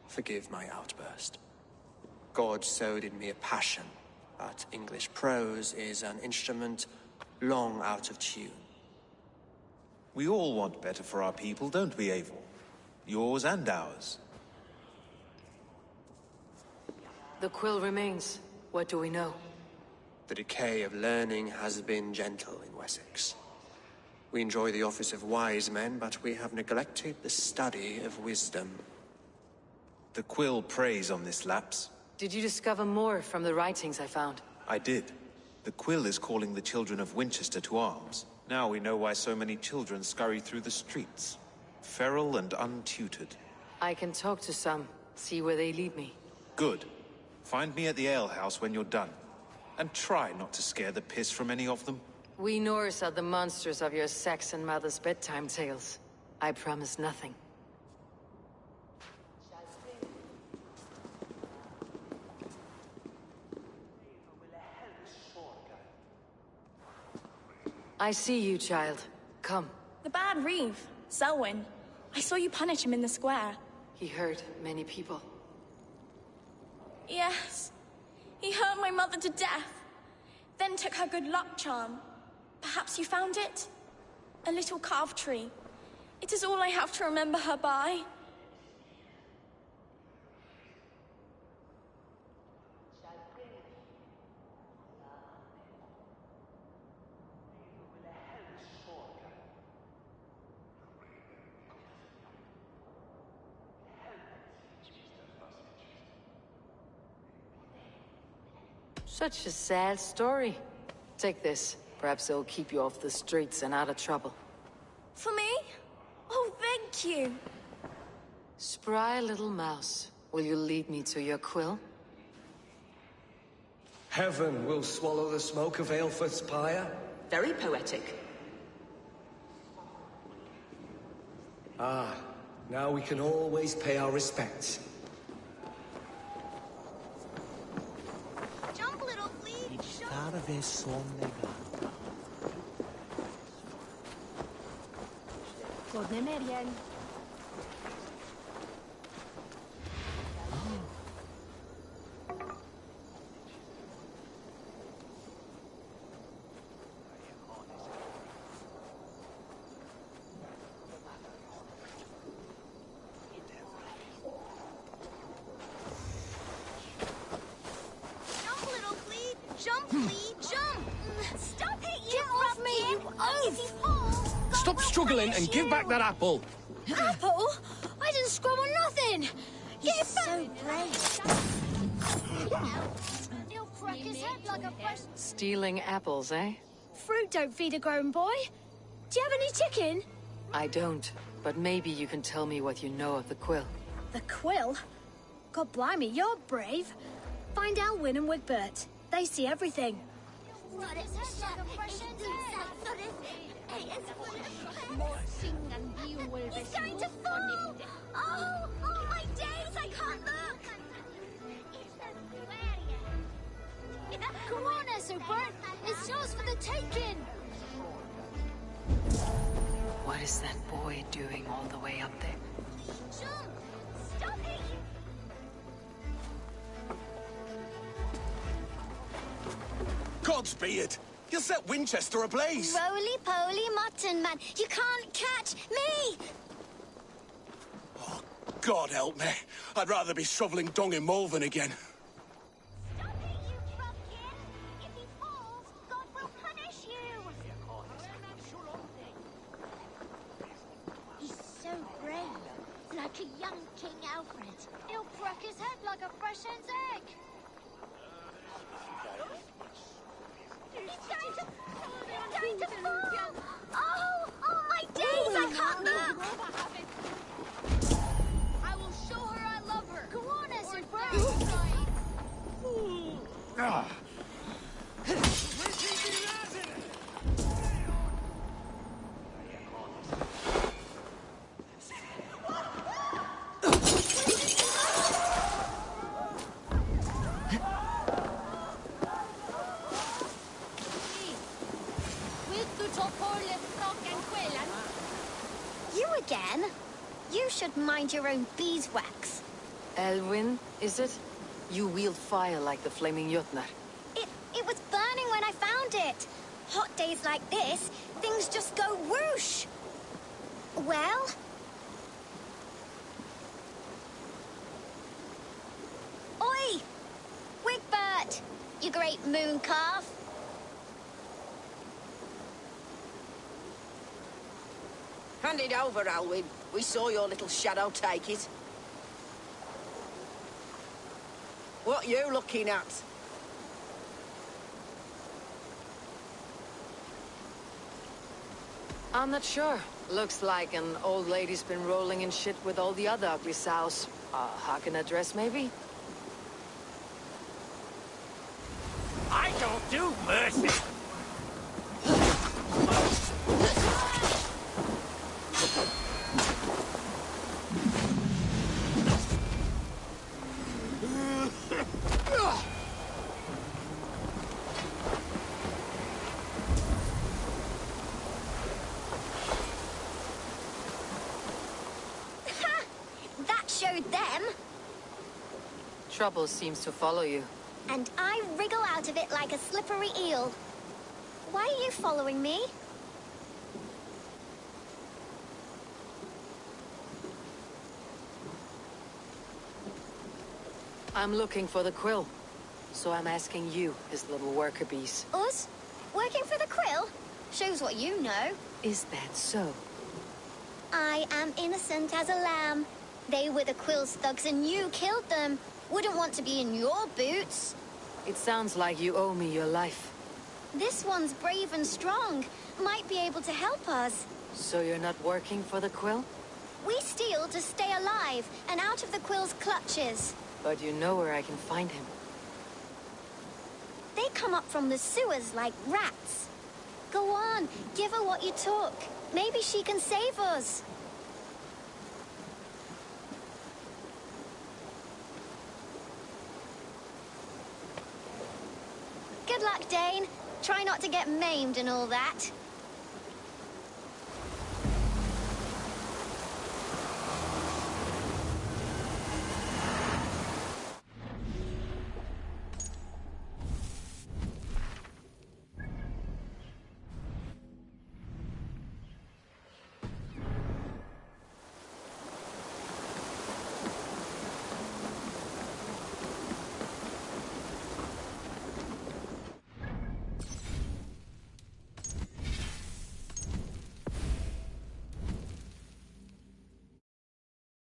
Forgive my outburst. God sowed in me a passion, but English prose is an instrument long out of tune. We all want better for our people, don't we, Eivor? Yours and ours. The quill remains. What do we know? The decay of learning has been gentle in Wessex. We enjoy the office of wise men, but we have neglected the study of wisdom. The quill preys on this lapse. Did you discover more from the writings I found? I did. The quill is calling the children of Winchester to arms. Now we know why so many children scurry through the streets. Feral and untutored. I can talk to some, see where they lead me. Good. Find me at the alehouse when you're done. And try not to scare the piss from any of them. We Norse are the monsters of your Saxon mother's bedtime tales. I promise nothing. I see you, child. Come. The bad Reeve, Selwyn. I saw you punish him in the square. He hurt many people. Yes. He hurt my mother to death. Then took her good luck charm. Perhaps you found it? A little carved tree. It is all I have to remember her by. Such a sad story. Take this. Perhaps it'll keep you off the streets and out of trouble. For me? Oh, thank you. Spry little mouse, will you lead me to your quill? Heaven will swallow the smoke of Aelfred's pyre. Very poetic. Ah, now we can always pay our respects. Jump, little flea! Starve son legato. Godne Merjen. Stop struggling and give back that apple. Apple? I didn't scrub on nothing. Get it back. So brave. He'll crack his head like a fresh... Stealing apples, eh? Fruit don't feed a grown boy. Do you have any chicken? I don't, but maybe you can tell me what you know of the quill. The quill? God blimey, you're brave. Find Elwyn and Wigbert. They see everything. He's going to fall! Oh, my days, I can't look! Go on, Essobert! It's yours for the taking! What is that boy doing all the way up there? Jump! Stop it! Gods be it! You'll set Winchester ablaze! Roly-poly mutton man, you can't catch me! Oh, God help me. I'd rather be shoveling dung in Malvern again. Stop it, you bumpkin! If he falls, God will punish you! He's so brave, like a young King Alfred. He'll crack his head like a fresh hen's egg. He's going to fall! Oh, my days, I can't look! I will show her I love her. Go on, Essobert. You again? You should mind your own beeswax. Elwyn, is it? You wield fire like the flaming Jotnar. It was burning when I found it. Hot days like this, things just go whoosh. Well? Oi! Wigbert! You great moon calf. Hand it over, Alwyn. We saw your little shadow take it. What you looking at? I'm not sure. Looks like an old lady's been rolling in shit with all the other ugly sows. Harken address, maybe? I don't do mercy. That showed them. Trouble seems to follow you. And I wriggle out of it like a slippery eel. Why are you following me? I'm looking for the quill. So I'm asking you, his little worker bees. Us? Working for the quill? Shows what you know. Is that so? I am innocent as a lamb. They were the quill's thugs and you killed them. Wouldn't want to be in your boots. It sounds like you owe me your life. This one's brave and strong. Might be able to help us. So you're not working for the quill? We steal to stay alive and out of the Quill's clutches. But you know where I can find him. They come up from the sewers like rats. Go on, give her what you took. Maybe she can save us. Good luck, Dane. Try not to get maimed and all that.